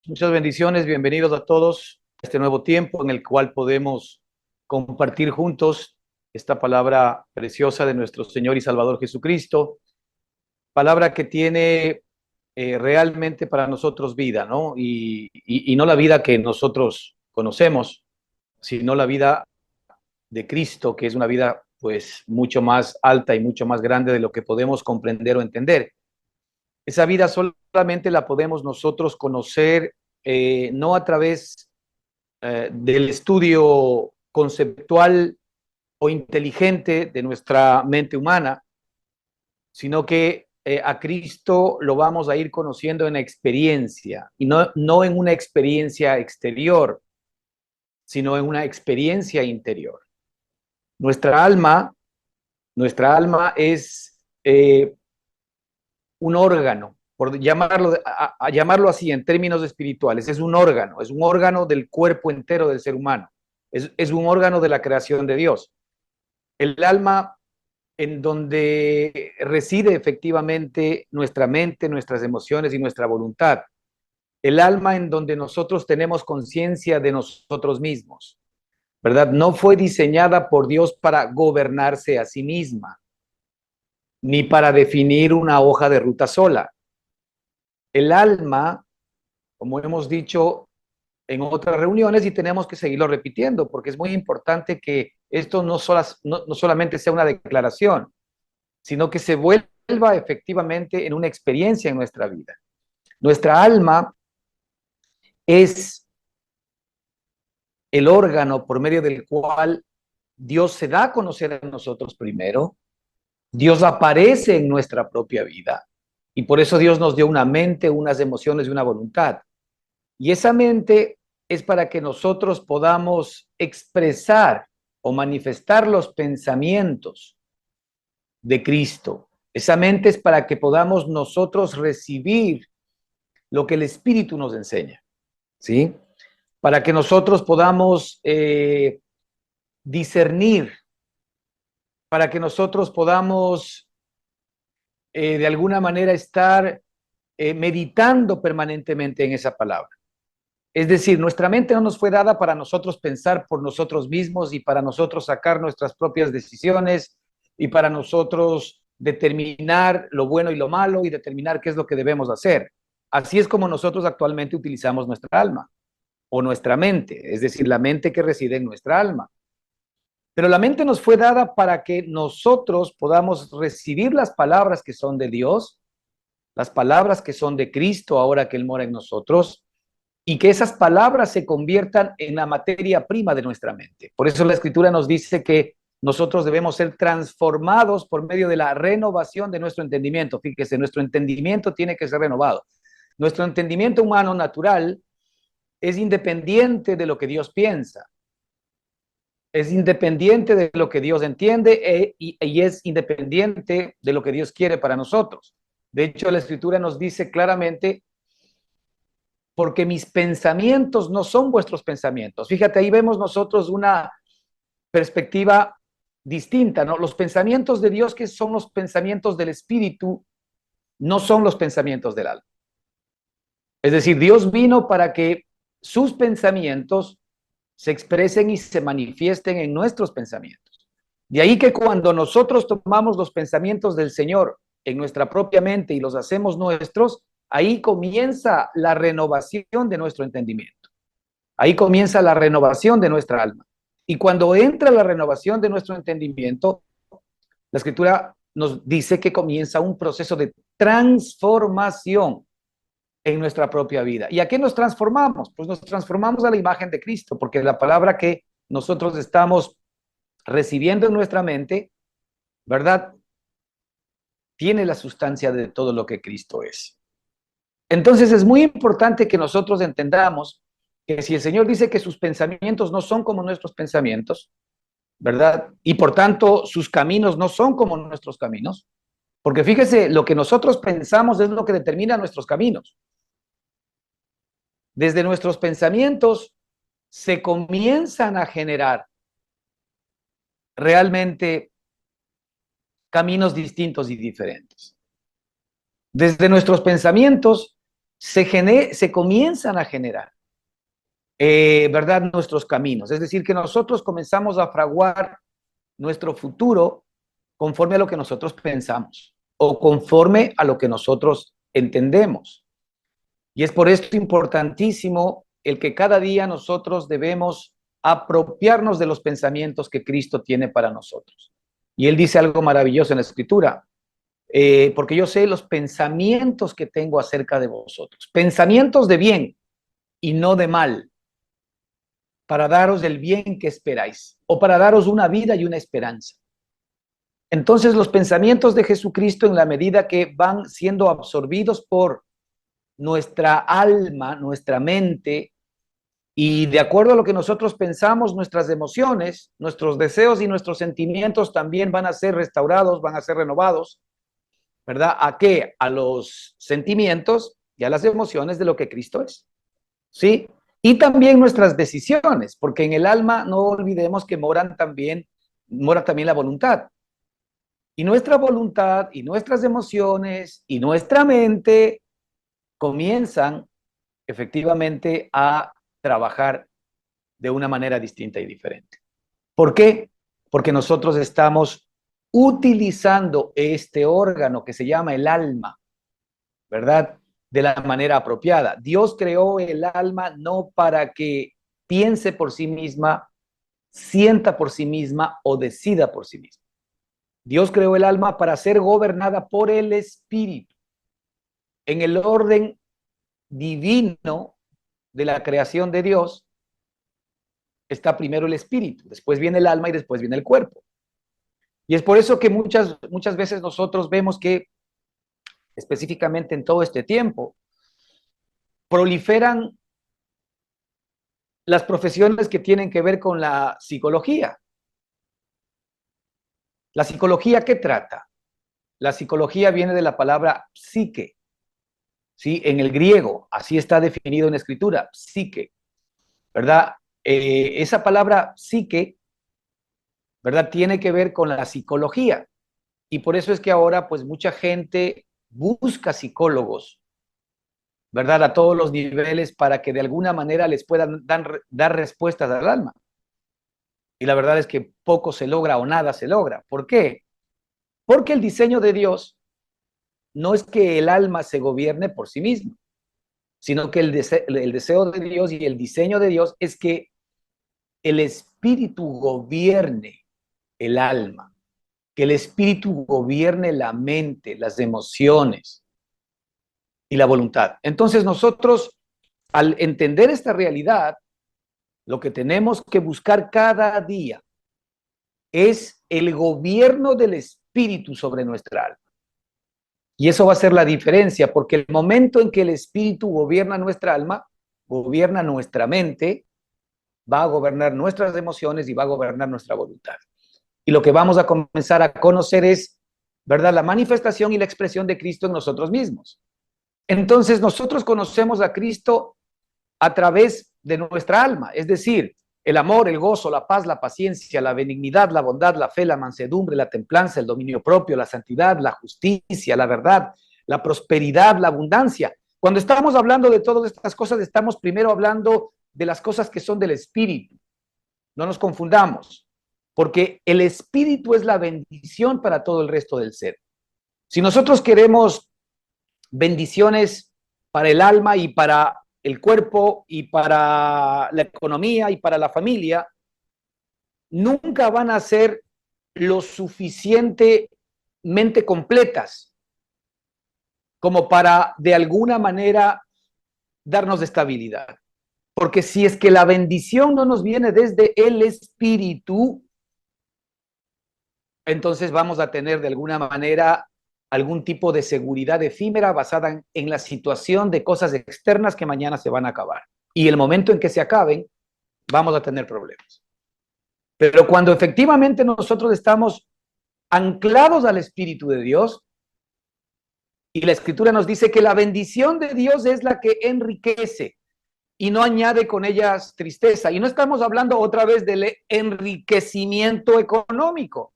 Muchas bendiciones, bienvenidos a todos a este nuevo tiempo en el cual podemos compartir juntos esta palabra preciosa de nuestro Señor y Salvador Jesucristo, palabra que tiene realmente para nosotros vida, ¿no? Y no la vida que nosotros conocemos, sino la vida de Cristo, que es una vida pues mucho más alta y mucho más grande de lo que podemos comprender o entender. Esa vida solamente la podemos nosotros conocer no a través del estudio conceptual o inteligente de nuestra mente humana, sino que a Cristo lo vamos a ir conociendo en la experiencia, y no en una experiencia exterior, sino en una experiencia interior. Nuestra alma, nuestra alma es un órgano, por llamarlo, llamarlo así en términos espirituales, es un órgano del cuerpo entero del ser humano, es un órgano de la creación de Dios. El alma en donde reside efectivamente nuestra mente, nuestras emociones y nuestra voluntad. El alma en donde nosotros tenemos conciencia de nosotros mismos, ¿verdad? No fue diseñada por Dios para gobernarse a sí misma, ni para definir una hoja de ruta sola. El alma, como hemos dicho en otras reuniones y tenemos que seguirlo repitiendo, porque es muy importante que esto no solamente sea una declaración, sino que se vuelva efectivamente en una experiencia en nuestra vida. Nuestra alma es el órgano por medio del cual Dios se da a conocer a nosotros primero, Dios aparece en nuestra propia vida y por eso Dios nos dio una mente, unas emociones y una voluntad. Y esa mente es para que nosotros podamos expresar o manifestar los pensamientos de Cristo. Esa mente es para que podamos nosotros recibir lo que el Espíritu nos enseña, ¿sí? Para que nosotros podamos discernir, para que nosotros podamos de alguna manera estar meditando permanentemente en esa palabra. Es decir, nuestra mente no nos fue dada para nosotros pensar por nosotros mismos y para nosotros sacar nuestras propias decisiones y para nosotros determinar lo bueno y lo malo y determinar qué es lo que debemos hacer. Así es como nosotros actualmente utilizamos nuestra alma o nuestra mente, es decir, la mente que reside en nuestra alma. Pero la mente nos fue dada para que nosotros podamos recibir las palabras que son de Dios, las palabras que son de Cristo ahora que Él mora en nosotros, y que esas palabras se conviertan en la materia prima de nuestra mente. Por eso la Escritura nos dice que nosotros debemos ser transformados por medio de la renovación de nuestro entendimiento. Fíjese, nuestro entendimiento tiene que ser renovado. Nuestro entendimiento humano natural es independiente de lo que Dios piensa, es independiente de lo que Dios entiende y es independiente de lo que Dios quiere para nosotros. De hecho, la Escritura nos dice claramente, porque mis pensamientos no son vuestros pensamientos. Fíjate, ahí vemos nosotros una perspectiva distinta, ¿no? Los pensamientos de Dios, que son los pensamientos del Espíritu, no son los pensamientos del alma. Es decir, Dios vino para que sus pensamientos se expresen y se manifiesten en nuestros pensamientos. De ahí que cuando nosotros tomamos los pensamientos del Señor en nuestra propia mente y los hacemos nuestros, ahí comienza la renovación de nuestro entendimiento. Ahí comienza la renovación de nuestra alma. Y cuando entra la renovación de nuestro entendimiento, la Escritura nos dice que comienza un proceso de transformación en nuestra propia vida. ¿Y a qué nos transformamos? Pues nos transformamos a la imagen de Cristo, porque la palabra que nosotros estamos recibiendo en nuestra mente, ¿verdad? Tiene la sustancia de todo lo que Cristo es. Entonces es muy importante que nosotros entendamos que si el Señor dice que sus pensamientos no son como nuestros pensamientos, ¿verdad? Y por tanto sus caminos no son como nuestros caminos, porque fíjese, lo que nosotros pensamos es lo que determina nuestros caminos. Desde nuestros pensamientos se comienzan a generar realmente caminos distintos y diferentes. Desde nuestros pensamientos se comienzan a generar, ¿verdad? Nuestros caminos. Es decir, que nosotros comenzamos a fraguar nuestro futuro conforme a lo que nosotros pensamos o conforme a lo que nosotros entendemos. Y es por esto importantísimo el que cada día nosotros debemos apropiarnos de los pensamientos que Cristo tiene para nosotros. Y Él dice algo maravilloso en la Escritura, porque yo sé los pensamientos que tengo acerca de vosotros, pensamientos de bien y no de mal, para daros el bien que esperáis, o para daros una vida y una esperanza. Entonces los pensamientos de Jesucristo, en la medida que van siendo absorbidos por nuestra alma, nuestra mente, y de acuerdo a lo que nosotros pensamos, nuestras emociones, nuestros deseos y nuestros sentimientos también van a ser restaurados, van a ser renovados, ¿verdad? ¿A qué? A los sentimientos y a las emociones de lo que Cristo es, ¿sí? Y también nuestras decisiones, porque en el alma no olvidemos que mora también la voluntad. Y nuestra voluntad y nuestras emociones y nuestra mente comienzan efectivamente a trabajar de una manera distinta y diferente. ¿Por qué? Porque nosotros estamos utilizando este órgano que se llama el alma, ¿verdad? De la manera apropiada. Dios creó el alma no para que piense por sí misma, sienta por sí misma o decida por sí misma. Dios creó el alma para ser gobernada por el espíritu. En el orden divino de la creación de Dios está primero el espíritu, después viene el alma y después viene el cuerpo. Y es por eso que muchas veces nosotros vemos que específicamente en todo este tiempo proliferan las profesiones que tienen que ver con la psicología. ¿La psicología qué trata? La psicología viene de la palabra psique, ¿sí? En el griego, así está definido en la escritura, psique, ¿verdad? Esa palabra psique, ¿verdad? Tiene que ver con la psicología. Y por eso es que ahora, pues, mucha gente busca psicólogos, ¿verdad? A todos los niveles para que de alguna manera les puedan dar respuestas al alma. Y la verdad es que poco se logra o nada se logra. ¿Por qué? Porque el diseño de Dios no es que el alma se gobierne por sí mismo, sino que el deseo de Dios y el diseño de Dios es que el espíritu gobierne el alma, que el espíritu gobierne la mente, las emociones y la voluntad. Entonces nosotros, al entender esta realidad, lo que tenemos que buscar cada día es el gobierno del espíritu sobre nuestra alma. Y eso va a ser la diferencia, porque el momento en que el espíritu gobierna nuestra alma, gobierna nuestra mente, va a gobernar nuestras emociones y va a gobernar nuestra voluntad. Y lo que vamos a comenzar a conocer es, ¿verdad?, la manifestación y la expresión de Cristo en nosotros mismos. Entonces nosotros conocemos a Cristo a través de nuestra alma, es decir, el amor, el gozo, la paz, la paciencia, la benignidad, la bondad, la fe, la mansedumbre, la templanza, el dominio propio, la santidad, la justicia, la verdad, la prosperidad, la abundancia. Cuando estamos hablando de todas estas cosas, estamos primero hablando de las cosas que son del espíritu. No nos confundamos, porque el espíritu es la bendición para todo el resto del ser. Si nosotros queremos bendiciones para el alma y para el cuerpo y para la economía y para la familia, nunca van a ser lo suficientemente completas como para de alguna manera darnos estabilidad. Porque si es que la bendición no nos viene desde el espíritu, entonces vamos a tener de alguna manera algún tipo de seguridad efímera basada en la situación de cosas externas que mañana se van a acabar. Y el momento en que se acaben, vamos a tener problemas. Pero cuando efectivamente nosotros estamos anclados al Espíritu de Dios, y la Escritura nos dice que la bendición de Dios es la que enriquece y no añade con ellas tristeza. Y no estamos hablando otra vez del enriquecimiento económico,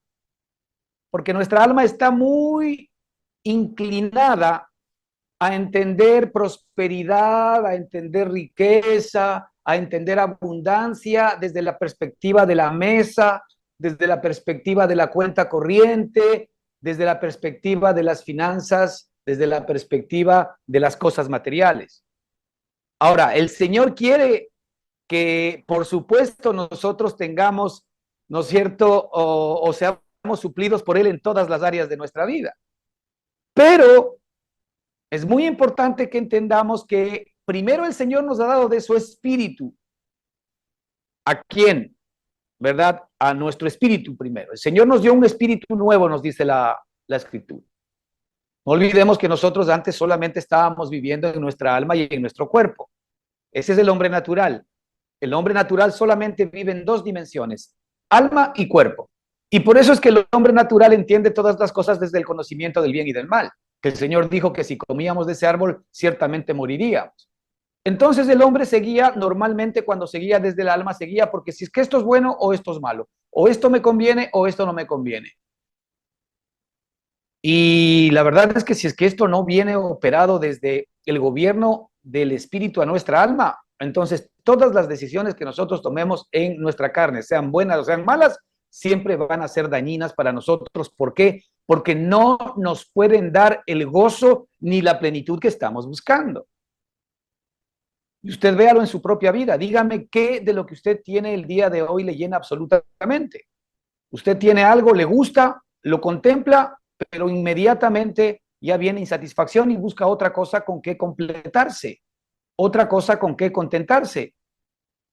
porque nuestra alma está muy inclinada a entender prosperidad, a entender riqueza, a entender abundancia desde la perspectiva de la mesa, desde la perspectiva de la cuenta corriente, desde la perspectiva de las finanzas, desde la perspectiva de las cosas materiales. Ahora, el Señor quiere que, por supuesto, nosotros tengamos, ¿no es cierto?, o seamos suplidos por Él en todas las áreas de nuestra vida. Pero es muy importante que entendamos que primero el Señor nos ha dado de su espíritu. ¿A quién? ¿Verdad? A nuestro espíritu primero. El Señor nos dio un espíritu nuevo, nos dice la Escritura. No olvidemos que nosotros antes solamente estábamos viviendo en nuestra alma y en nuestro cuerpo. Ese es el hombre natural. El hombre natural solamente vive en dos dimensiones, alma y cuerpo. Y por eso es que el hombre natural entiende todas las cosas desde el conocimiento del bien y del mal. Que el Señor dijo que si comíamos de ese árbol, ciertamente moriríamos. Entonces el hombre seguía normalmente, cuando seguía desde el alma, seguía porque si es que esto es bueno o esto es malo, o esto me conviene o esto no me conviene. Y la verdad es que si es que esto no viene operado desde el gobierno del espíritu a nuestra alma, entonces todas las decisiones que nosotros tomemos en nuestra carne, sean buenas o sean malas, siempre van a ser dañinas para nosotros. ¿Por qué? Porque no nos pueden dar el gozo ni la plenitud que estamos buscando. Y usted véalo en su propia vida. Dígame qué de lo que usted tiene el día de hoy le llena absolutamente. Usted tiene algo, le gusta, lo contempla, pero inmediatamente ya viene insatisfacción y busca otra cosa con que completarse, otra cosa con que contentarse.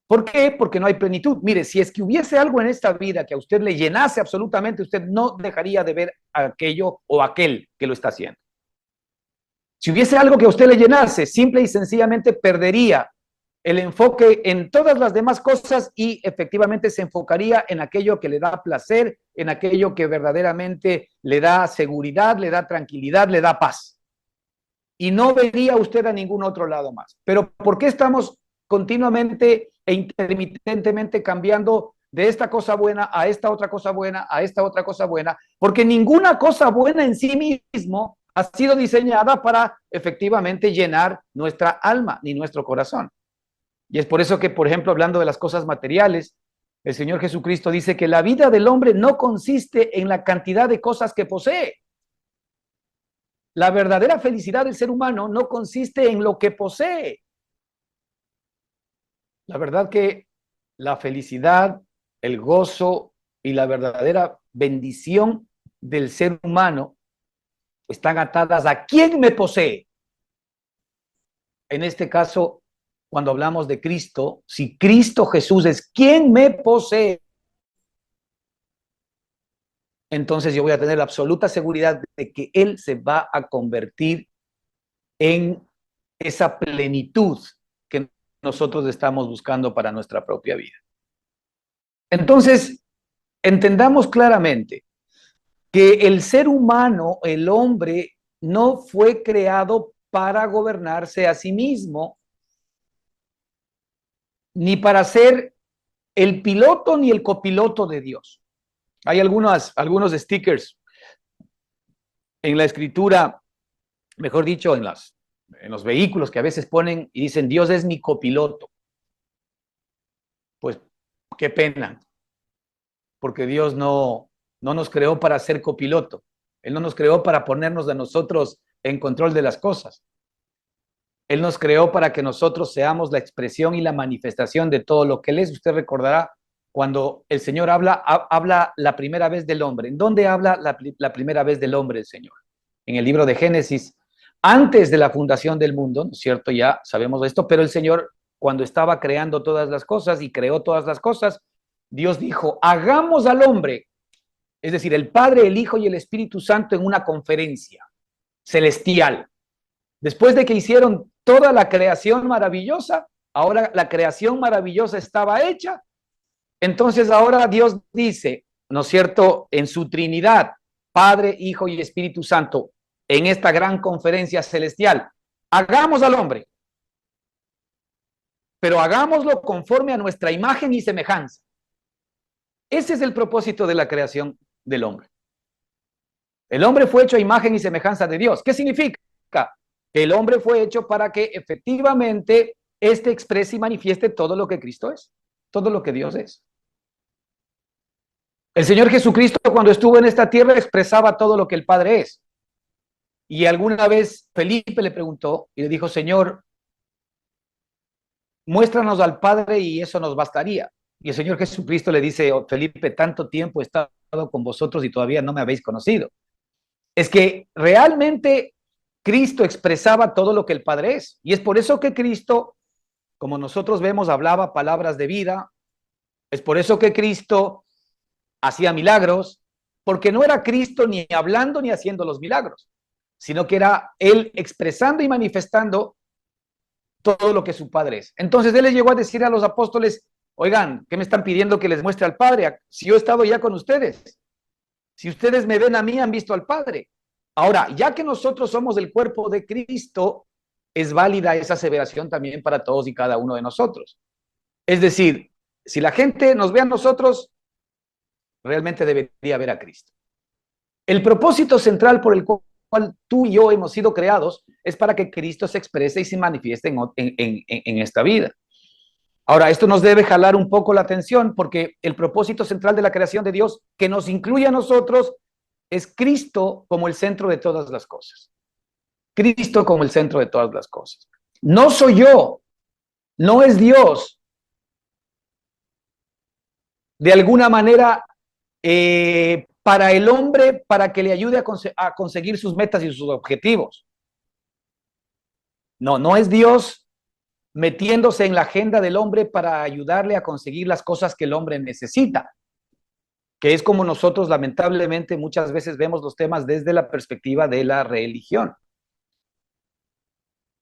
¿Por qué? Porque no hay plenitud. Mire, si es que hubiese algo en esta vida que a usted le llenase absolutamente, usted no dejaría de ver aquello o aquel que lo está haciendo. Si hubiese algo que a usted le llenase, simple y sencillamente perdería el enfoque en todas las demás cosas y efectivamente se enfocaría en aquello que le da placer, en aquello que verdaderamente le da seguridad, le da tranquilidad, le da paz. Y no vería usted a ningún otro lado más. Pero ¿por qué estamos continuamente e intermitentemente cambiando de esta cosa buena a esta otra cosa buena, a esta otra cosa buena? Porque ninguna cosa buena en sí mismo ha sido diseñada para efectivamente llenar nuestra alma ni nuestro corazón. Y es por eso que, por ejemplo, hablando de las cosas materiales, el Señor Jesucristo dice que la vida del hombre no consiste en la cantidad de cosas que posee. La verdadera felicidad del ser humano no consiste en lo que posee. La verdad que la felicidad, el gozo y la verdadera bendición del ser humano están atadas a quién me posee. En este caso, cuando hablamos de Cristo, si Cristo Jesús es quien me posee, entonces yo voy a tener la absoluta seguridad de que Él se va a convertir en esa plenitud que nosotros estamos buscando para nuestra propia vida. Entonces, entendamos claramente que el ser humano, el hombre, no fue creado para gobernarse a sí mismo, ni para ser el piloto ni el copiloto de Dios. Hay algunos stickers en la escritura, mejor dicho, en los vehículos que a veces ponen y dicen, Dios es mi copiloto. Pues qué pena, porque Dios no nos creó para ser copiloto. Él no nos creó para ponernos de nosotros en control de las cosas. Él nos creó para que nosotros seamos la expresión y la manifestación de todo lo que Él es. Usted recordará cuando el Señor habla la primera vez del hombre. ¿En dónde habla la primera vez del hombre el Señor? En el libro de Génesis, antes de la fundación del mundo, ¿no es cierto? Ya sabemos esto, pero el Señor, cuando estaba creando todas las cosas y creó todas las cosas, Dios dijo, hagamos al hombre, es decir, el Padre, el Hijo y el Espíritu Santo en una conferencia celestial. Después de que hicieron toda la creación maravillosa, ahora la creación maravillosa estaba hecha, entonces ahora Dios dice, ¿no es cierto?, en su Trinidad, Padre, Hijo y Espíritu Santo, en esta gran conferencia celestial, hagamos al hombre, pero hagámoslo conforme a nuestra imagen y semejanza. Ese es el propósito de la creación del hombre. El hombre fue hecho a imagen y semejanza de Dios. ¿Qué significa? El hombre fue hecho para que efectivamente éste exprese y manifieste todo lo que Cristo es, todo lo que Dios es. El Señor Jesucristo, cuando estuvo en esta tierra, expresaba todo lo que el Padre es. Y alguna vez Felipe le preguntó y le dijo: Señor, muéstranos al Padre y eso nos bastaría. Y el Señor Jesucristo le dice: oh, Felipe, tanto tiempo he estado con vosotros y todavía no me habéis conocido. Es que realmente Cristo expresaba todo lo que el Padre es. Y es por eso que Cristo, como nosotros vemos, hablaba palabras de vida. Es por eso que Cristo hacía milagros, porque no era Cristo ni hablando ni haciendo los milagros, sino que era Él expresando y manifestando todo lo que su Padre es. Entonces Él les llegó a decir a los apóstoles: oigan, ¿qué me están pidiendo que les muestre al Padre? Si yo he estado ya con ustedes. Si ustedes me ven a mí, han visto al Padre. Ahora, ya que nosotros somos el cuerpo de Cristo, es válida esa aseveración también para todos y cada uno de nosotros. Es decir, si la gente nos ve a nosotros, realmente debería ver a Cristo. El propósito central por el cual tú y yo hemos sido creados es para que Cristo se exprese y se manifieste en esta vida. Ahora, esto nos debe jalar un poco la atención, porque el propósito central de la creación de Dios, que nos incluye a nosotros, es Cristo como el centro de todas las cosas. Cristo como el centro de todas las cosas. No soy yo, no es Dios. De alguna manera, para el hombre, para que le ayude a conseguir sus metas y sus objetivos. No, no es Dios metiéndose en la agenda del hombre para ayudarle a conseguir las cosas que el hombre necesita, que es como nosotros lamentablemente muchas veces vemos los temas desde la perspectiva de la religión.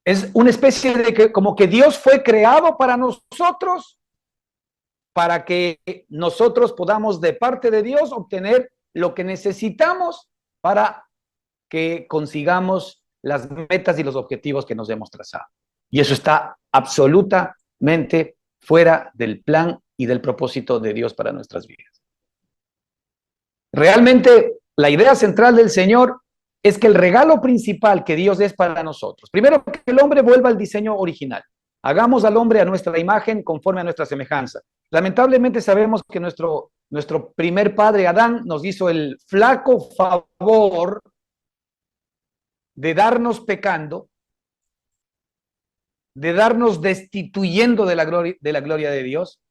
Es una especie de que como que Dios fue creado para nosotros, para que nosotros podamos de parte de Dios obtener lo que necesitamos para que consigamos las metas y los objetivos que nos hemos trazado. Y eso está absolutamente fuera del plan y del propósito de Dios para nuestras vidas. Realmente, la idea central del Señor es que el regalo principal que Dios es para nosotros, primero, que el hombre vuelva al diseño original. Hagamos al hombre a nuestra imagen, conforme a nuestra semejanza. Lamentablemente sabemos que nuestro primer padre, Adán, nos hizo el flaco favor de darnos pecando, de darnos destituyendo de la gloria de Dios,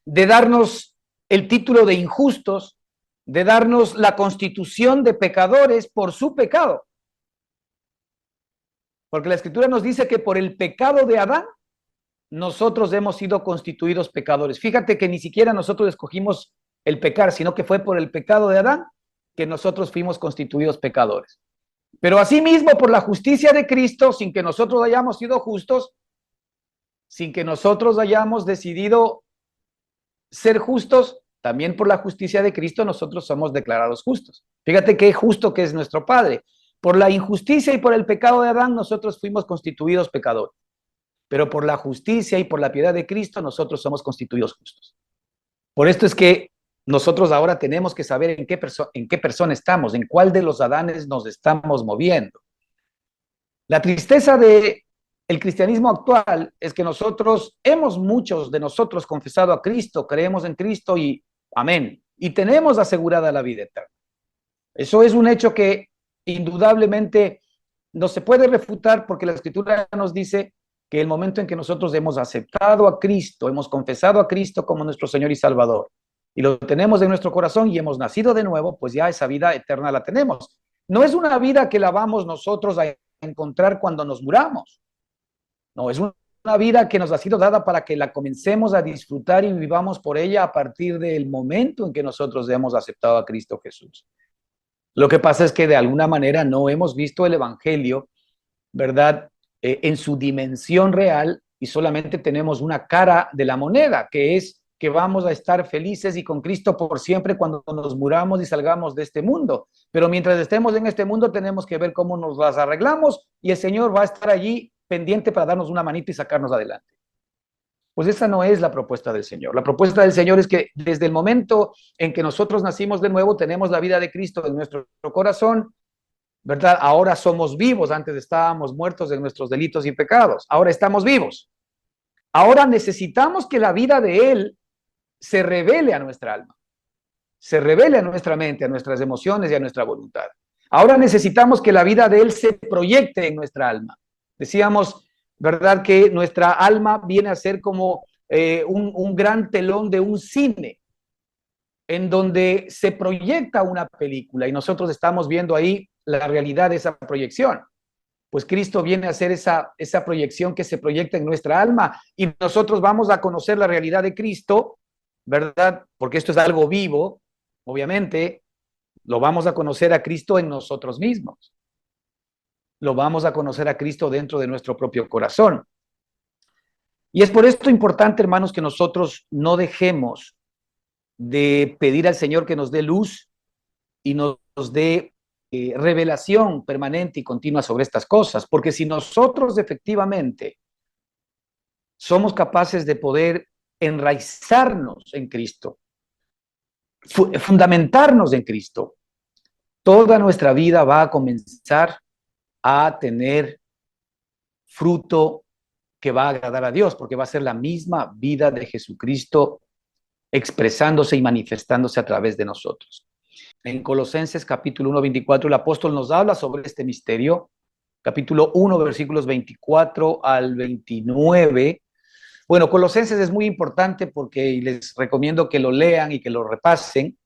de darnos el título de injustos, de darnos la constitución de pecadores por su pecado. Porque la Escritura nos dice que por el pecado de Adán, nosotros hemos sido constituidos pecadores. Fíjate que ni siquiera nosotros escogimos el pecar, sino que fue por el pecado de Adán que nosotros fuimos constituidos pecadores. Pero asimismo, por la justicia de Cristo, sin que nosotros hayamos sido justos, sin que nosotros hayamos decidido ser justos, también por la justicia de Cristo nosotros somos declarados justos. Fíjate qué justo que es nuestro Padre. Por la injusticia y por el pecado de Adán nosotros fuimos constituidos pecadores. Pero por la justicia y por la piedad de Cristo nosotros somos constituidos justos. Por esto es que nosotros ahora tenemos que saber en qué persona estamos, en cuál de los Adanes nos estamos moviendo. La tristeza del cristianismo actual es que muchos de nosotros confesado a Cristo, creemos en Cristo y amén, y tenemos asegurada la vida eterna. Eso es un hecho que indudablemente no se puede refutar, porque la Escritura nos dice que el momento en que nosotros hemos aceptado a Cristo, hemos confesado a Cristo como nuestro Señor y Salvador, y lo tenemos en nuestro corazón y hemos nacido de nuevo, pues ya esa vida eterna la tenemos. No es una vida que la vamos nosotros a encontrar cuando nos muramos. No, es una vida que nos ha sido dada para que la comencemos a disfrutar y vivamos por ella a partir del momento en que nosotros hemos aceptado a Cristo Jesús. Lo que pasa es que de alguna manera no hemos visto el Evangelio, ¿verdad? En su dimensión real, y solamente tenemos una cara de la moneda, que es que vamos a estar felices y con Cristo por siempre cuando nos muramos y salgamos de este mundo. Pero mientras estemos en este mundo tenemos que ver cómo nos las arreglamos y el Señor va a estar allí pendiente para darnos una manita y sacarnos adelante. Pues esa no es la propuesta del Señor. La propuesta del Señor es que desde el momento en que nosotros nacimos de nuevo, tenemos la vida de Cristo en nuestro corazón ¿verdad? Ahora somos vivos, antes estábamos muertos en nuestros delitos y pecados, ahora estamos vivos. Ahora necesitamos que la vida de Él se revele a nuestra alma, se revele a nuestra mente, a nuestras emociones y a nuestra voluntad. Ahora necesitamos que la vida de Él se proyecte en nuestra alma. Decíamos, ¿verdad?, que nuestra alma viene a ser como un gran telón de un cine, en donde se proyecta una película y nosotros estamos viendo ahí la realidad de esa proyección. Pues Cristo viene a hacer esa proyección que se proyecta en nuestra alma y nosotros vamos a conocer la realidad de Cristo, ¿verdad? Porque esto es algo vivo, obviamente, lo vamos a conocer a Cristo en nosotros mismos. Lo vamos a conocer a Cristo dentro de nuestro propio corazón. Y es por esto importante, hermanos, que nosotros no dejemos de pedir al Señor que nos dé luz y nos dé revelación permanente y continua sobre estas cosas, porque si nosotros efectivamente somos capaces de poder enraizarnos en Cristo, fundamentarnos en Cristo, toda nuestra vida va a comenzar a tener fruto que va a agradar a Dios, porque va a ser la misma vida de Jesucristo expresándose y manifestándose a través de nosotros. En Colosenses capítulo 1, 24, el apóstol nos habla sobre este misterio. Capítulo 1, versículos 24 al 29. Bueno, Colosenses es muy importante porque les recomiendo que lo lean y que lo repasen,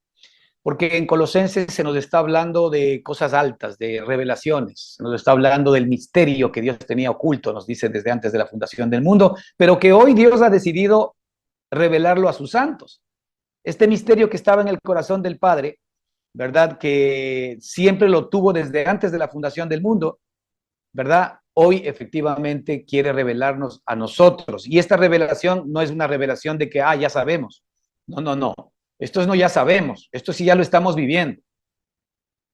porque en Colosenses se nos está hablando de cosas altas, de revelaciones, se nos está hablando del misterio que Dios tenía oculto, nos dice desde antes de la fundación del mundo, pero que hoy Dios ha decidido revelarlo a sus santos. Este misterio que estaba en el corazón del Padre, ¿verdad? Que siempre lo tuvo desde antes de la fundación del mundo, ¿verdad? Hoy efectivamente quiere revelarnos a nosotros. Y esta revelación no es una revelación de que, ya sabemos. No, no, no. Esto no ya sabemos. Esto sí ya lo estamos viviendo.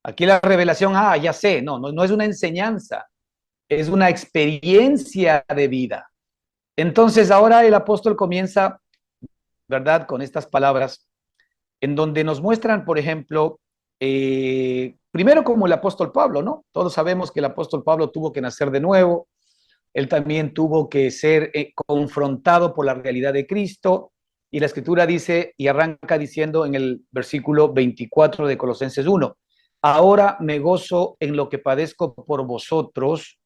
Aquí la revelación, ya sé. No, no, no es una enseñanza. Es una experiencia de vida. Entonces ahora el apóstol comienza, ¿verdad? Con estas palabras en donde nos muestran, por ejemplo, primero como el apóstol Pablo, ¿no? Todos sabemos que el apóstol Pablo tuvo que nacer de nuevo, él también tuvo que ser confrontado por la realidad de Cristo, y la escritura dice, y arranca diciendo en el versículo 24 de Colosenses 1, ahora me gozo en lo que padezco por vosotros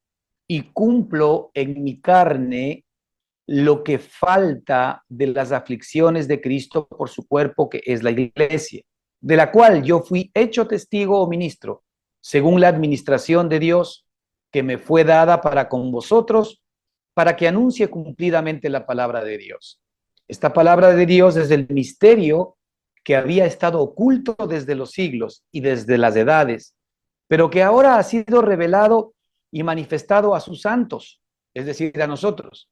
y cumplo en mi carne lo que falta de las aflicciones de Cristo por su cuerpo, que es la iglesia, de la cual yo fui hecho testigo o ministro, según la administración de Dios que me fue dada para con vosotros, para que anuncie cumplidamente la palabra de Dios. Esta palabra de Dios es el misterio que había estado oculto desde los siglos y desde las edades, pero que ahora ha sido revelado y manifestado a sus santos, es decir, a nosotros,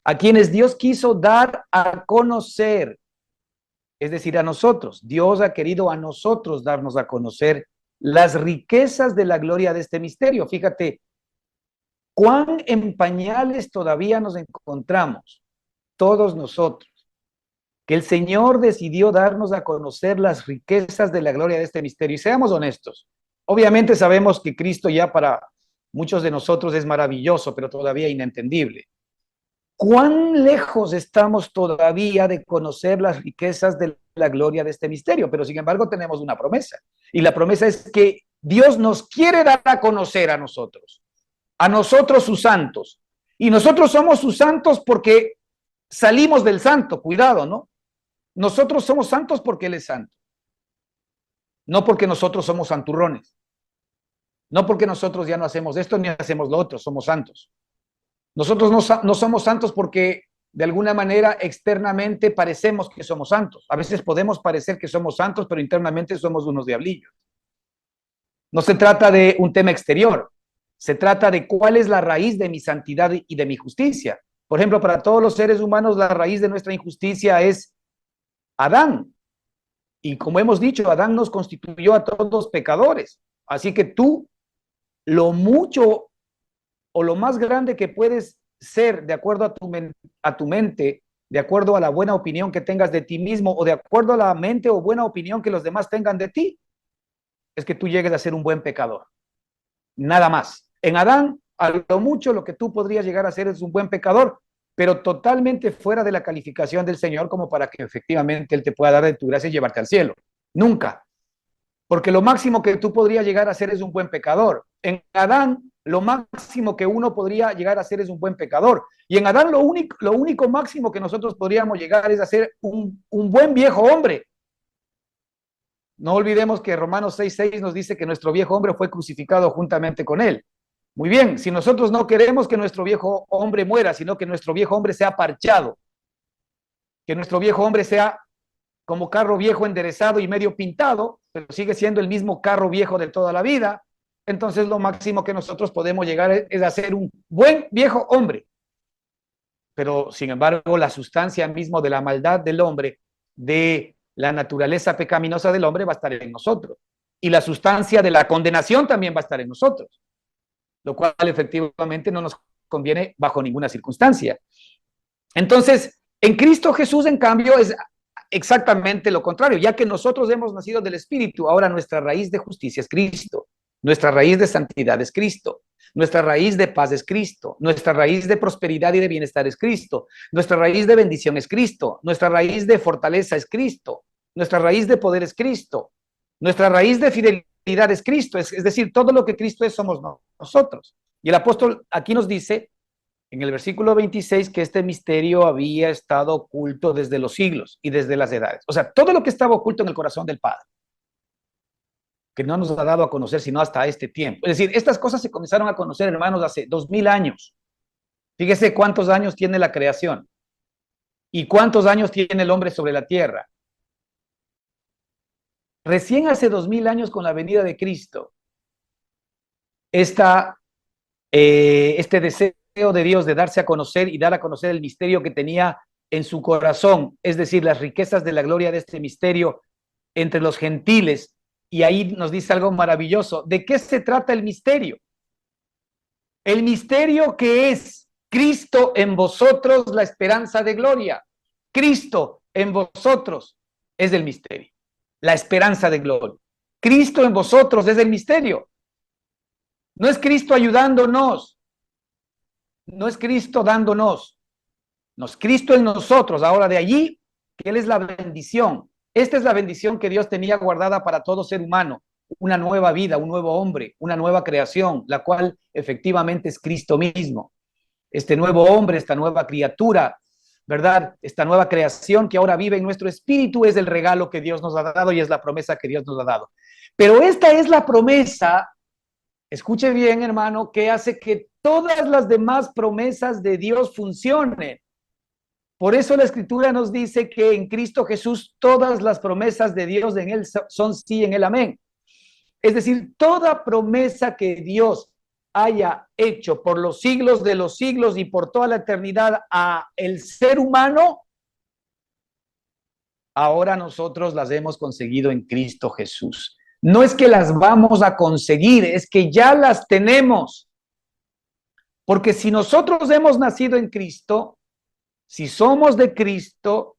a quienes Dios quiso dar a conocer, es decir, a nosotros. Dios ha querido a nosotros darnos a conocer las riquezas de la gloria de este misterio. Fíjate, cuán en pañales todavía nos encontramos, todos nosotros, que el Señor decidió darnos a conocer las riquezas de la gloria de este misterio. Y seamos honestos, obviamente sabemos que Cristo ya para muchos de nosotros es maravilloso, pero todavía inentendible. ¿Cuán lejos estamos todavía de conocer las riquezas de la gloria de este misterio? Pero sin embargo tenemos una promesa. Y la promesa es que Dios nos quiere dar a conocer a nosotros sus santos. Y nosotros somos sus santos porque salimos del santo, cuidado, ¿no? Nosotros somos santos porque Él es santo. No porque nosotros somos santurrones. No porque nosotros ya no hacemos esto ni hacemos lo otro, somos santos. Nosotros no somos santos porque de alguna manera externamente parecemos que somos santos. A veces podemos parecer que somos santos, pero internamente somos unos diablillos. No se trata de un tema exterior, se trata de cuál es la raíz de mi santidad y de mi justicia. Por ejemplo, para todos los seres humanos, la raíz de nuestra injusticia es Adán. Y como hemos dicho, Adán nos constituyó a todos pecadores. Así que tú, lo mucho o lo más grande que puedes ser de acuerdo a tu mente, de acuerdo a la buena opinión que tengas de ti mismo o de acuerdo a la mente o buena opinión que los demás tengan de ti, es que tú llegues a ser un buen pecador. nada más. En Adán, a lo mucho lo que tú podrías llegar a ser es un buen pecador, pero totalmente fuera de la calificación del Señor como para que efectivamente Él te pueda dar de tu gracia y llevarte al cielo. Nunca. Porque lo máximo que tú podrías llegar a ser es un buen pecador. En Adán, lo máximo que uno podría llegar a ser es un buen pecador. Y en Adán lo único máximo que nosotros podríamos llegar es a ser un buen viejo hombre. No olvidemos que Romanos 6:6 nos dice que nuestro viejo hombre fue crucificado juntamente con él. Muy bien, si nosotros no queremos que nuestro viejo hombre muera, sino que nuestro viejo hombre sea parchado, que nuestro viejo hombre sea como carro viejo enderezado y medio pintado, pero sigue siendo el mismo carro viejo de toda la vida, entonces lo máximo que nosotros podemos llegar es a ser un buen viejo hombre. Pero sin embargo, la sustancia mismo de la maldad del hombre, de la naturaleza pecaminosa del hombre va a estar en nosotros. Y la sustancia de la condenación también va a estar en nosotros, lo cual efectivamente no nos conviene bajo ninguna circunstancia. Entonces, en Cristo Jesús, en cambio, es exactamente lo contrario, ya que nosotros hemos nacido del Espíritu, ahora nuestra raíz de justicia es Cristo, nuestra raíz de santidad es Cristo, nuestra raíz de paz es Cristo, nuestra raíz de prosperidad y de bienestar es Cristo, nuestra raíz de bendición es Cristo, nuestra raíz de fortaleza es Cristo, nuestra raíz de poder es Cristo, nuestra raíz de fidelidad es Cristo, es decir, todo lo que Cristo es somos nosotros. Y el apóstol aquí nos dice en el versículo 26 que este misterio había estado oculto desde los siglos y desde las edades. O sea, todo lo que estaba oculto en el corazón del Padre, que no nos ha dado a conocer sino hasta este tiempo. Es decir, estas cosas se comenzaron a conocer, hermanos, hace 2000 años. Fíjese cuántos años tiene la creación y cuántos años tiene el hombre sobre la tierra. Recién hace 2000 años, con la venida de Cristo, este deseo de Dios de darse a conocer y dar a conocer el misterio que tenía en su corazón, es decir, las riquezas de la gloria de este misterio entre los gentiles. Y ahí nos dice algo maravilloso. ¿De qué se trata el misterio? El misterio que es Cristo en vosotros, la esperanza de gloria. Cristo en vosotros es el misterio, la esperanza de gloria. Cristo en vosotros es el misterio. No es Cristo ayudándonos, no es Cristo dándonos, no es Cristo en nosotros. Ahora de allí, que Él es la bendición. Esta es la bendición que Dios tenía guardada para todo ser humano, una nueva vida, un nuevo hombre, una nueva creación, la cual efectivamente es Cristo mismo. Este nuevo hombre, esta nueva criatura, ¿verdad? Esta nueva creación que ahora vive en nuestro espíritu es el regalo que Dios nos ha dado y es la promesa que Dios nos ha dado. Pero esta es la promesa, escuche bien, hermano, que hace que todas las demás promesas de Dios funcionen. Por eso la Escritura nos dice que en Cristo Jesús todas las promesas de Dios en Él son sí, en Él amén. Es decir, toda promesa que Dios haya hecho por los siglos de los siglos y por toda la eternidad a el ser humano, ahora nosotros las hemos conseguido en Cristo Jesús. No es que las vamos a conseguir, es que ya las tenemos. Porque si nosotros hemos nacido en Cristo, si somos de Cristo,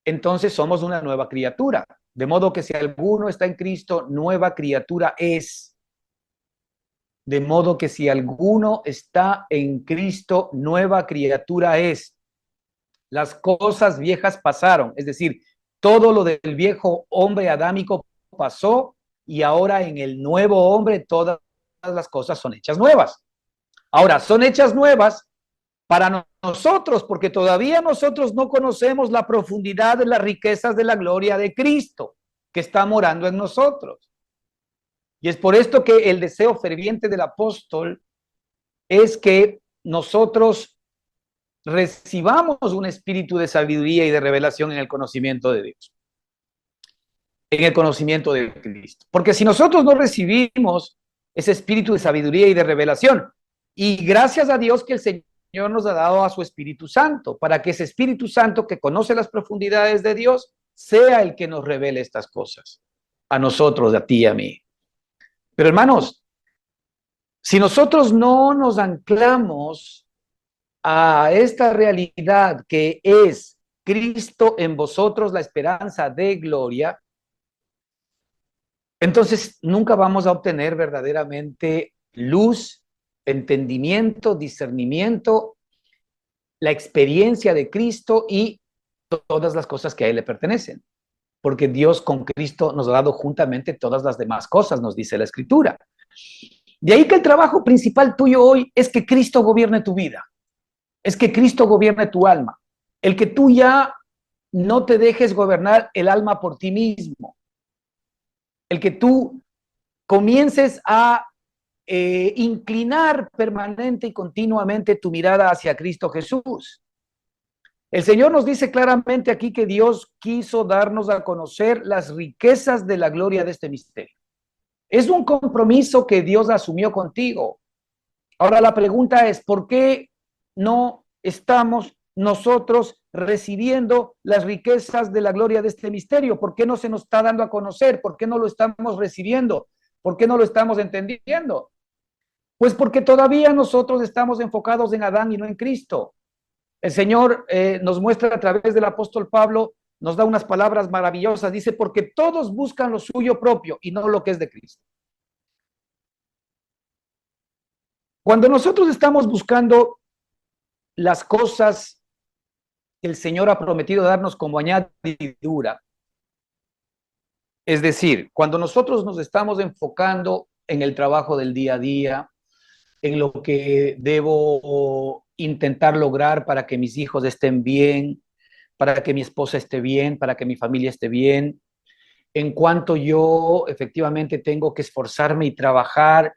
entonces somos una nueva criatura. De modo que si alguno está en Cristo, nueva criatura es. De modo que si alguno está en Cristo, nueva criatura es. Las cosas viejas pasaron, es decir, todo lo del viejo hombre adámico pasó y ahora en el nuevo hombre todas las cosas son hechas nuevas. Ahora, son hechas nuevas para nosotros, porque todavía nosotros no conocemos la profundidad de las riquezas de la gloria de Cristo que está morando en nosotros. Y es por esto que el deseo ferviente del apóstol es que nosotros recibamos un espíritu de sabiduría y de revelación en el conocimiento de Dios, en el conocimiento de Cristo. Porque si nosotros no recibimos ese espíritu de sabiduría y de revelación, y gracias a Dios que el Señor nos ha dado a su Espíritu Santo, para que ese Espíritu Santo que conoce las profundidades de Dios sea el que nos revele estas cosas, a nosotros, a ti y a mí. Pero hermanos, si nosotros no nos anclamos a esta realidad que es Cristo en vosotros, la esperanza de gloria, entonces nunca vamos a obtener verdaderamente luz, entendimiento, discernimiento, la experiencia de Cristo y todas las cosas que a Él le pertenecen. Porque Dios con Cristo nos ha dado juntamente todas las demás cosas, nos dice la Escritura. De ahí que el trabajo principal tuyo hoy es que Cristo gobierne tu vida, es que Cristo gobierne tu alma, el que tú ya no te dejes gobernar el alma por ti mismo, el que tú comiences a inclinar permanente y continuamente tu mirada hacia Cristo Jesús. El Señor nos dice claramente aquí que Dios quiso darnos a conocer las riquezas de la gloria de este misterio. Es un compromiso que Dios asumió contigo. Ahora la pregunta es, ¿por qué no estamos nosotros recibiendo las riquezas de la gloria de este misterio? ¿Por qué no se nos está dando a conocer? ¿Por qué no lo estamos recibiendo? ¿Por qué no lo estamos entendiendo? Pues porque todavía nosotros estamos enfocados en Adán y no en Cristo. El Señor nos muestra a través del apóstol Pablo, nos da unas palabras maravillosas. Dice, porque todos buscan lo suyo propio y no lo que es de Cristo. Cuando nosotros estamos buscando las cosas que el Señor ha prometido darnos como añadidura, es decir, cuando nosotros nos estamos enfocando en el trabajo del día a día, en lo que debo intentar lograr para que mis hijos estén bien, para que mi esposa esté bien, para que mi familia esté bien, en cuanto yo efectivamente tengo que esforzarme y trabajar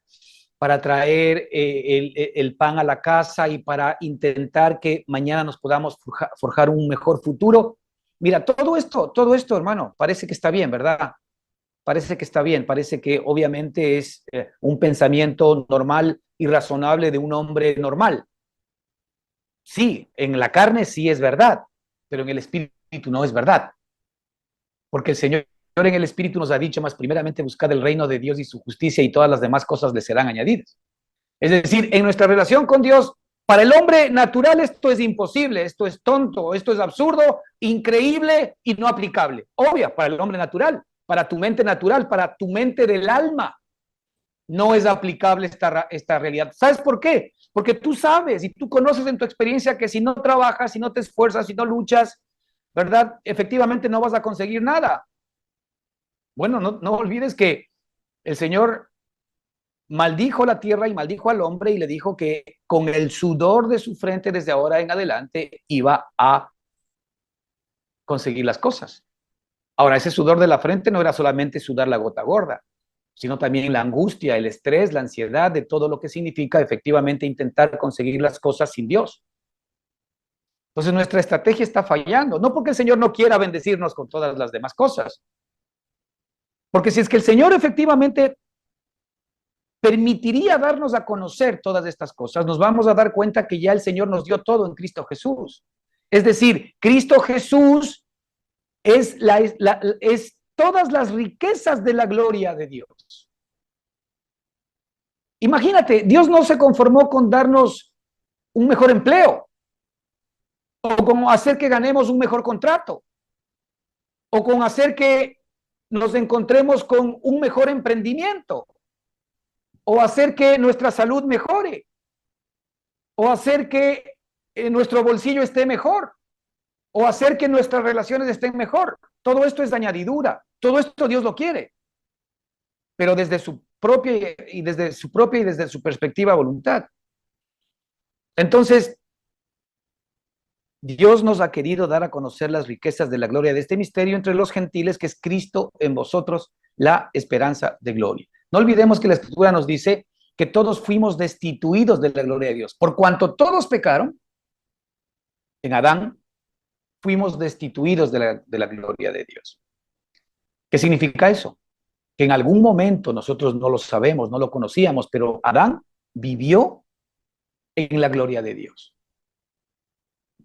para traer el pan a la casa y para intentar que mañana nos podamos forjar un mejor futuro. Mira, todo esto, hermano, parece que está bien, ¿verdad? Parece que está bien, parece que obviamente es un pensamiento normal y razonable de un hombre normal. Sí, en la carne sí es verdad, pero en el espíritu no es verdad. Porque el Señor en el espíritu nos ha dicho más primeramente buscad el reino de Dios y su justicia y todas las demás cosas le serán añadidas. Es decir, en nuestra relación con Dios, para el hombre natural esto es imposible, esto es tonto, esto es absurdo, increíble y no aplicable. Obvio, para el hombre natural, para tu mente natural, para tu mente del alma, no es aplicable esta realidad. ¿Sabes por qué? Porque tú sabes y tú conoces en tu experiencia que si no trabajas, si no te esfuerzas, si no luchas, ¿verdad? Efectivamente no vas a conseguir nada. Bueno, no olvides que el Señor maldijo la tierra y maldijo al hombre y le dijo que con el sudor de su frente desde ahora en adelante iba a conseguir las cosas. Ahora, ese sudor de la frente no era solamente sudar la gota gorda, sino también la angustia, el estrés, la ansiedad de todo lo que significa efectivamente intentar conseguir las cosas sin Dios. Entonces nuestra estrategia está fallando, no porque el Señor no quiera bendecirnos con todas las demás cosas, porque si es que el Señor efectivamente permitiría darnos a conocer todas estas cosas, nos vamos a dar cuenta que ya el Señor nos dio todo en Cristo Jesús. Es decir, Cristo Jesús es todas las riquezas de la gloria de Dios. Imagínate, Dios no se conformó con darnos un mejor empleo, o con hacer que ganemos un mejor contrato, o con hacer que nos encontremos con un mejor emprendimiento, o hacer que nuestra salud mejore, o hacer que nuestro bolsillo esté mejor, o hacer que nuestras relaciones estén mejor. Todo esto es añadidura, todo esto Dios lo quiere, pero desde su propia y desde su perspectiva voluntad. Entonces, Dios nos ha querido dar a conocer las riquezas de la gloria de este misterio entre los gentiles, que es Cristo en vosotros, la esperanza de gloria. No olvidemos que la Escritura nos dice que todos fuimos destituidos de la gloria de Dios. Por cuanto todos pecaron, en Adán fuimos destituidos de la gloria de Dios. ¿Qué significa eso? Que en algún momento nosotros no lo sabemos, no lo conocíamos, pero Adán vivió en la gloria de Dios.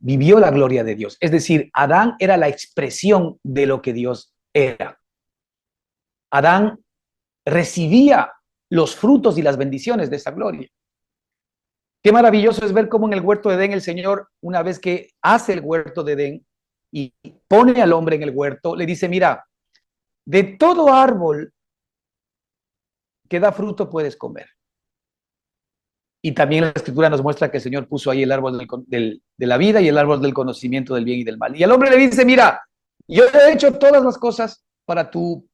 Vivió la gloria de Dios. Es decir, Adán era la expresión de lo que Dios era. Adán recibía los frutos y las bendiciones de esa gloria. Qué maravilloso es ver cómo en el huerto de Edén el Señor, una vez que hace el huerto de Edén y pone al hombre en el huerto, le dice, mira, de todo árbol que da fruto puedes comer, Y también la escritura nos muestra que el Señor puso ahí el árbol de la vida y el árbol del conocimiento del bien y del mal. Y el hombre le dice, mira, yo he hecho todas las cosas para tu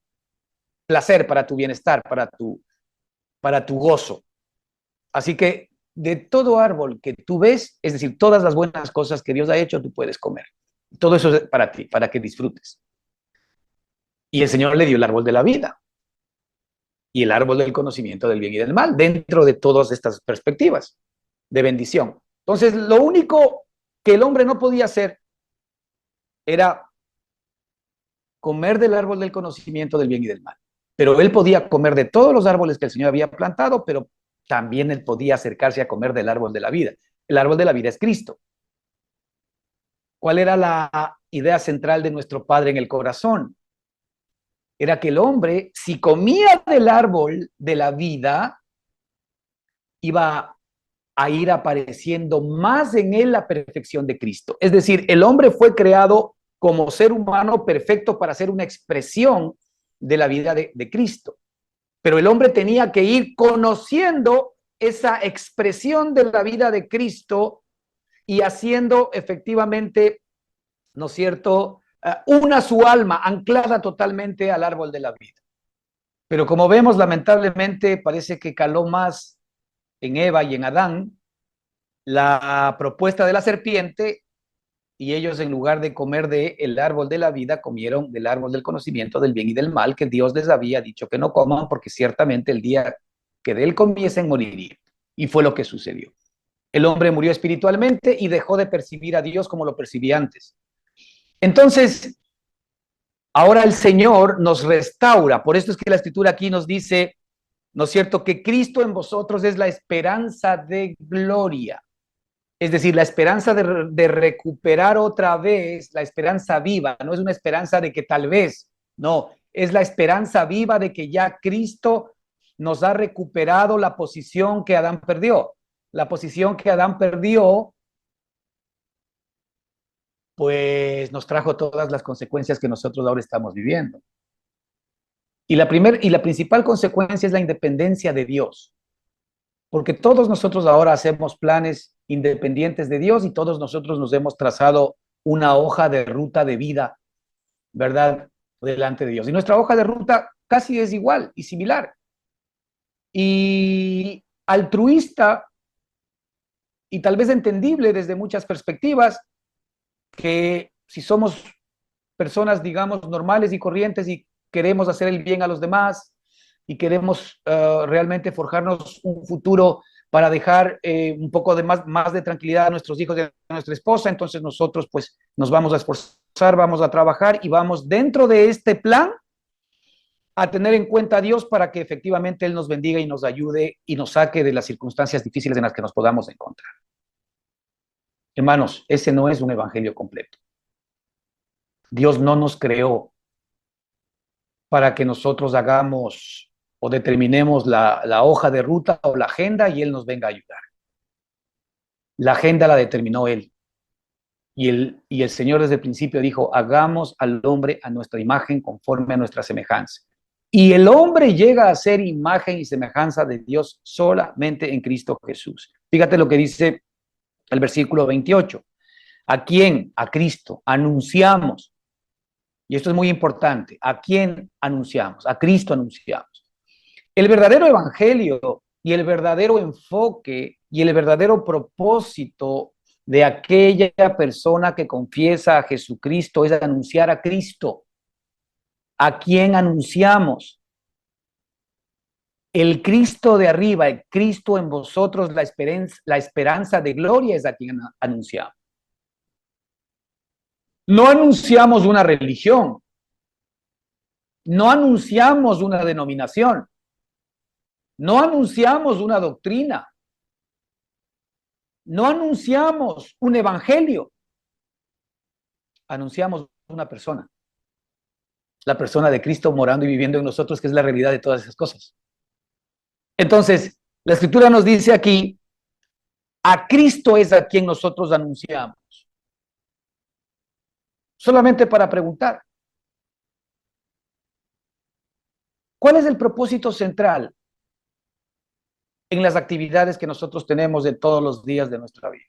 placer, para tu bienestar, para tu gozo. Así que de todo árbol que tú ves, es decir, todas las buenas cosas que Dios ha hecho, tú puedes comer. Todo eso es para ti, para que disfrutes. Y el Señor le dio el árbol de la vida y el árbol del conocimiento del bien y del mal, dentro de todas estas perspectivas de bendición. Entonces, lo único que el hombre no podía hacer era comer del árbol del conocimiento del bien y del mal. Pero él podía comer de todos los árboles que el Señor había plantado, pero también él podía acercarse a comer del árbol de la vida. El árbol de la vida es Cristo. ¿Cuál era la idea central de nuestro Padre en el corazón? Era que el hombre, si comía del árbol de la vida, iba a ir apareciendo más en él la perfección de Cristo. Es decir, el hombre fue creado como ser humano perfecto para ser una expresión de la vida de Cristo. Pero el hombre tenía que ir conociendo esa expresión de la vida de Cristo y haciendo efectivamente, ¿no es cierto?, una su alma anclada totalmente al árbol de la vida. Pero como vemos, lamentablemente parece que caló más en Eva y en Adán la propuesta de la serpiente, y ellos, en lugar de comer del árbol de la vida, comieron del árbol del conocimiento del bien y del mal, que Dios les había dicho que no coman, porque ciertamente el día que de él comiesen morirían. Y fue lo que sucedió. El hombre murió espiritualmente y dejó de percibir a Dios como lo percibía antes. Entonces, ahora el Señor nos restaura. Por esto es que la escritura aquí nos dice, ¿no es cierto?, que Cristo en vosotros es la esperanza de gloria. Es decir, la esperanza de recuperar otra vez, la esperanza viva, no es una esperanza de que tal vez, no, es la esperanza viva de que ya Cristo nos ha recuperado la posición que Adán perdió. La posición que Adán perdió, pues nos trajo todas las consecuencias que nosotros ahora estamos viviendo. Y la principal consecuencia es la independencia de Dios. Porque todos nosotros ahora hacemos planes independientes de Dios y todos nosotros nos hemos trazado una hoja de ruta de vida, ¿verdad?, delante de Dios. Y nuestra hoja de ruta casi es igual y similar. Y altruista y tal vez entendible desde muchas perspectivas, que si somos personas, digamos, normales y corrientes y queremos hacer el bien a los demás y queremos realmente forjarnos un futuro para dejar un poco de más de tranquilidad a nuestros hijos y a nuestra esposa, entonces nosotros pues nos vamos a esforzar, vamos a trabajar y vamos dentro de este plan a tener en cuenta a Dios para que efectivamente Él nos bendiga y nos ayude y nos saque de las circunstancias difíciles en las que nos podamos encontrar. Hermanos, ese no es un evangelio completo. Dios no nos creó para que nosotros hagamos o determinemos la hoja de ruta o la agenda y Él nos venga a ayudar. La agenda la determinó Él. Y el Señor desde el principio dijo, hagamos al hombre a nuestra imagen conforme a nuestra semejanza. Y el hombre llega a ser imagen y semejanza de Dios solamente en Cristo Jesús. Fíjate lo que dice el versículo 28. ¿A quién? A Cristo. Anunciamos. Y esto es muy importante. ¿A quién anunciamos? A Cristo anunciamos. El verdadero evangelio y el verdadero enfoque y el verdadero propósito de aquella persona que confiesa a Jesucristo es anunciar a Cristo. ¿A quién anunciamos? El Cristo de arriba, el Cristo en vosotros, la esperanza de gloria es a quien anunciamos. No anunciamos una religión, no anunciamos una denominación, no anunciamos una doctrina, no anunciamos un evangelio, anunciamos una persona, la persona de Cristo morando y viviendo en nosotros, que es la realidad de todas esas cosas. Entonces, la escritura nos dice aquí, a Cristo es a quien nosotros anunciamos. Solamente para preguntar, ¿cuál es el propósito central en las actividades que nosotros tenemos de todos los días de nuestra vida?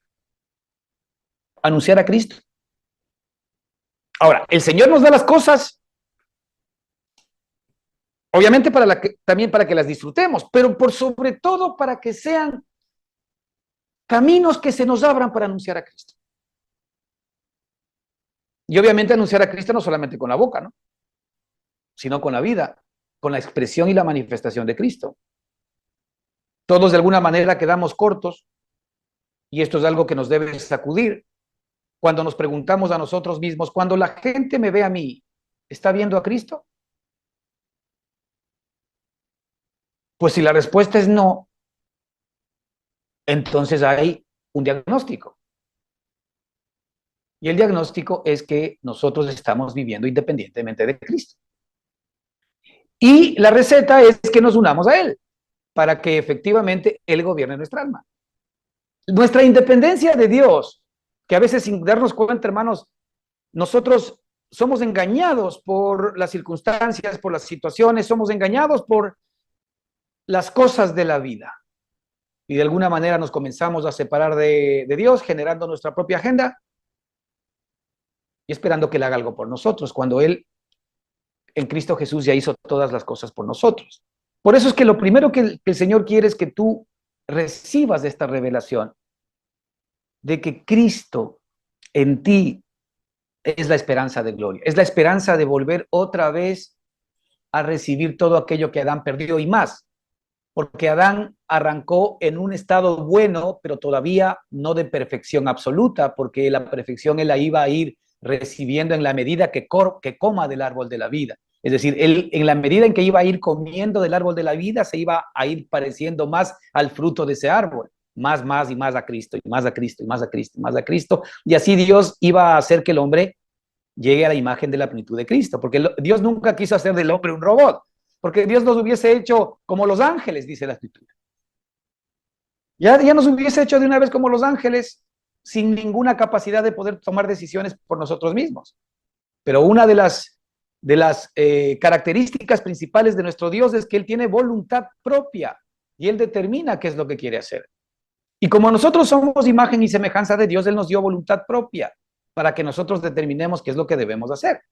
Anunciar a Cristo. Ahora, el Señor nos da las cosas, obviamente también para que las disfrutemos, pero por sobre todo para que sean caminos que se nos abran para anunciar a Cristo. Y obviamente anunciar a Cristo no solamente con la boca, ¿no? Sino con la vida, con la expresión y la manifestación de Cristo. Todos de alguna manera quedamos cortos, y esto es algo que nos debe sacudir cuando nos preguntamos a nosotros mismos, cuando la gente me ve a mí, ¿está viendo a Cristo? Pues si la respuesta es no, entonces hay un diagnóstico. Y el diagnóstico es que nosotros estamos viviendo independientemente de Cristo. Y la receta es que nos unamos a Él, para que efectivamente Él gobierne nuestra alma. Nuestra independencia de Dios, que a veces sin darnos cuenta, hermanos, nosotros somos engañados por las circunstancias, por las situaciones, somos engañados por las cosas de la vida. Y de alguna manera nos comenzamos a separar de Dios, generando nuestra propia agenda y esperando que Él haga algo por nosotros, cuando Él, en Cristo Jesús, ya hizo todas las cosas por nosotros. Por eso es que lo primero que el Señor quiere es que tú recibas esta revelación de que Cristo en ti es la esperanza de gloria, es la esperanza de volver otra vez a recibir todo aquello que Adán perdió y más, porque Adán arrancó en un estado bueno, pero todavía no de perfección absoluta, porque la perfección él la iba a ir recibiendo en la medida que coma del árbol de la vida. Es decir, él, en la medida en que iba a ir comiendo del árbol de la vida, se iba a ir pareciendo más al fruto de ese árbol, más y más a Cristo, y más a Cristo, y más a Cristo, y más a Cristo. Y así Dios iba a hacer que el hombre llegue a la imagen de la plenitud de Cristo, porque Dios nunca quiso hacer del hombre un robot, porque Dios nos hubiese hecho como los ángeles, dice la Escritura. Ya nos hubiese hecho de una vez como los ángeles, sin ninguna capacidad de poder tomar decisiones por nosotros mismos. Pero una de las características principales de nuestro Dios es que Él tiene voluntad propia y Él determina qué es lo que quiere hacer. Y como nosotros somos imagen y semejanza de Dios, Él nos dio voluntad propia para que nosotros determinemos qué es lo que debemos hacer.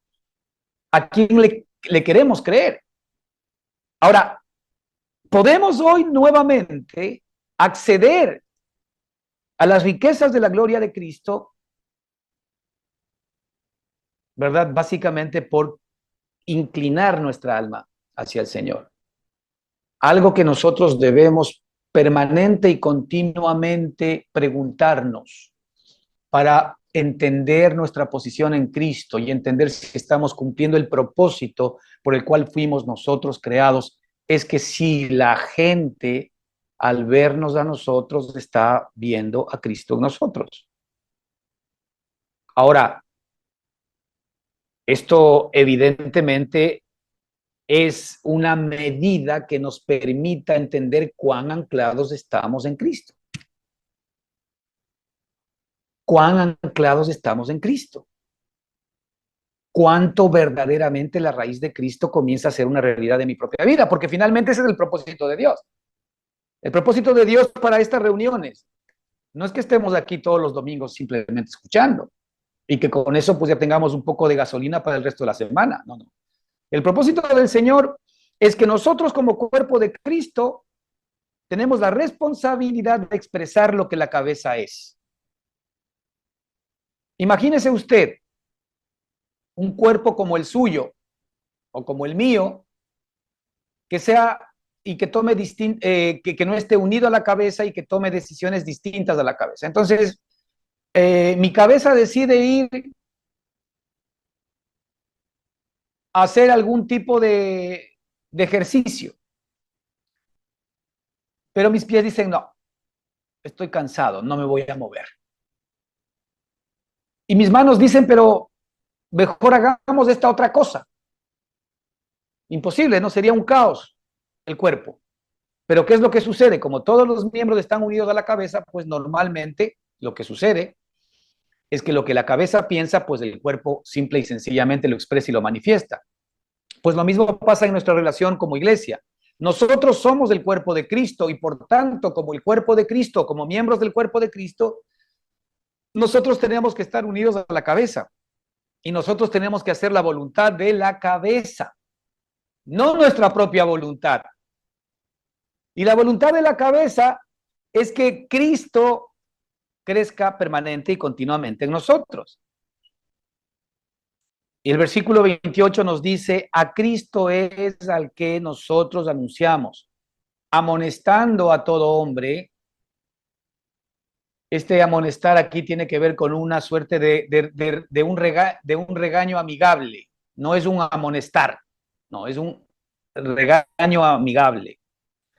¿A quién le queremos creer? Ahora, podemos hoy nuevamente acceder a las riquezas de la gloria de Cristo, ¿verdad? Básicamente por inclinar nuestra alma hacia el Señor. Algo que nosotros debemos permanente y continuamente preguntarnos para entender nuestra posición en Cristo y entender si estamos cumpliendo el propósito por el cual fuimos nosotros creados, es que si la gente al vernos a nosotros está viendo a Cristo en nosotros. Ahora, esto evidentemente es una medida que nos permita entender cuán anclados estamos en Cristo. Cuán anclados estamos en Cristo. Cuánto verdaderamente la raíz de Cristo comienza a ser una realidad de mi propia vida, porque finalmente ese es el propósito de Dios. El propósito de Dios para estas reuniones no es que estemos aquí todos los domingos simplemente escuchando y que con eso pues ya tengamos un poco de gasolina para el resto de la semana. No, no. El propósito del Señor es que nosotros como cuerpo de Cristo tenemos la responsabilidad de expresar lo que la cabeza es. Imagínese usted un cuerpo como el suyo o como el mío, que sea y que tome que no esté unido a la cabeza y que tome decisiones distintas a la cabeza. Entonces, mi cabeza decide ir a hacer algún tipo de ejercicio, pero mis pies dicen, no, estoy cansado, no me voy a mover. Y mis manos dicen, pero mejor hagamos esta otra cosa. Imposible, ¿no? Sería un caos el cuerpo. Pero ¿qué es lo que sucede? Como todos los miembros están unidos a la cabeza, pues normalmente lo que sucede es que lo que la cabeza piensa, pues el cuerpo simple y sencillamente lo expresa y lo manifiesta. Pues lo mismo pasa en nuestra relación como iglesia. Nosotros somos el cuerpo de Cristo y por tanto, como el cuerpo de Cristo, como miembros del cuerpo de Cristo, nosotros tenemos que estar unidos a la cabeza y nosotros tenemos que hacer la voluntad de la cabeza, no nuestra propia voluntad. Y la voluntad de la cabeza es que Cristo crezca permanente y continuamente en nosotros. Y el versículo 28 nos dice, a Cristo es al que nosotros anunciamos, amonestando a todo hombre. Este amonestar aquí tiene que ver con una suerte de un regaño amigable. No es un amonestar, no, es un regaño amigable.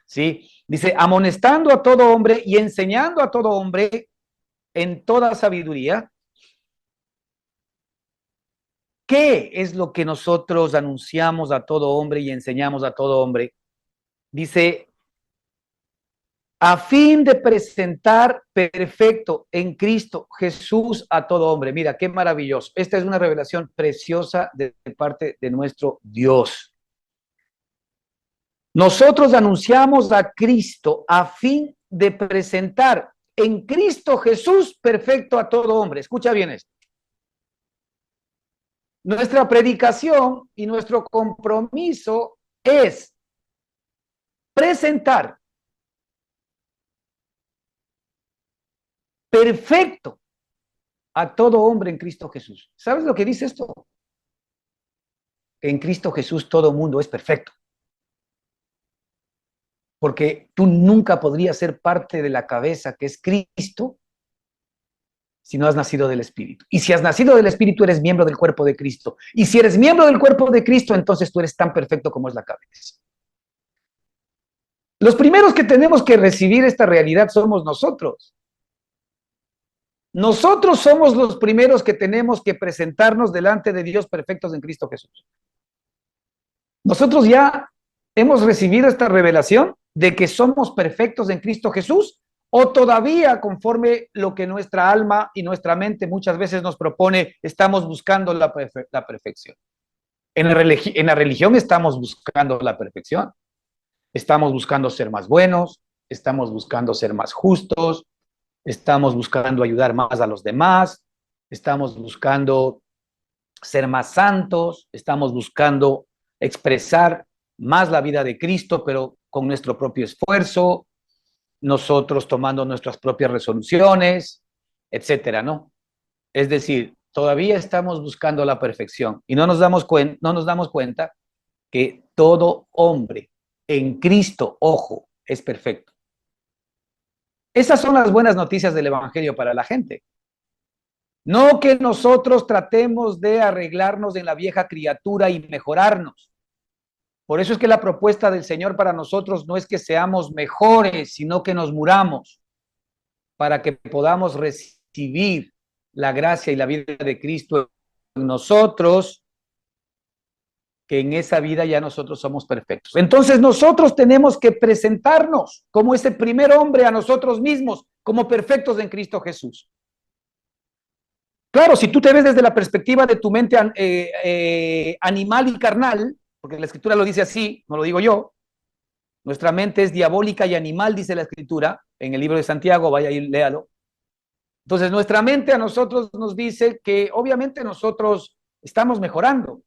¿Sí? Dice, amonestando a todo hombre y enseñando a todo hombre en toda sabiduría. ¿Qué es lo que nosotros anunciamos a todo hombre y enseñamos a todo hombre? Dice, a fin de presentar perfecto en Cristo Jesús a todo hombre. Mira, qué maravilloso. Esta es una revelación preciosa de parte de nuestro Dios. Nosotros anunciamos a Cristo a fin de presentar en Cristo Jesús perfecto a todo hombre. Escucha bien esto. Nuestra predicación y nuestro compromiso es presentar perfecto a todo hombre en Cristo Jesús. ¿Sabes lo que dice esto? En Cristo Jesús todo mundo es perfecto. Porque tú nunca podrías ser parte de la cabeza que es Cristo si no has nacido del Espíritu. Y si has nacido del Espíritu, eres miembro del cuerpo de Cristo. Y si eres miembro del cuerpo de Cristo, entonces tú eres tan perfecto como es la cabeza. Los primeros que tenemos que recibir esta realidad somos nosotros. Nosotros somos los primeros que tenemos que presentarnos delante de Dios perfectos en Cristo Jesús. Nosotros ya hemos recibido esta revelación de que somos perfectos en Cristo Jesús, o todavía, conforme lo que nuestra alma y nuestra mente muchas veces nos propone, estamos buscando la perfección. En la religión estamos buscando la perfección. Estamos buscando ser más buenos, estamos buscando ser más justos, estamos buscando ayudar más a los demás, estamos buscando ser más santos, estamos buscando expresar más la vida de Cristo, pero con nuestro propio esfuerzo, nosotros tomando nuestras propias resoluciones, etcétera, ¿no? Es decir, todavía estamos buscando la perfección y no nos damos cuenta que todo hombre en Cristo, ojo, es perfecto. Esas son las buenas noticias del Evangelio para la gente. No que nosotros tratemos de arreglarnos en la vieja criatura y mejorarnos. Por eso es que la propuesta del Señor para nosotros no es que seamos mejores, sino que nos muramos para que podamos recibir la gracia y la vida de Cristo en nosotros, que en esa vida ya nosotros somos perfectos. Entonces nosotros tenemos que presentarnos como ese primer hombre a nosotros mismos, como perfectos en Cristo Jesús. Claro, si tú te ves desde la perspectiva de tu mente animal y carnal, porque la Escritura lo dice así, no lo digo yo, nuestra mente es diabólica y animal, dice la Escritura, en el libro de Santiago, vaya y léalo. Entonces, nuestra mente a nosotros nos dice que obviamente nosotros estamos mejorando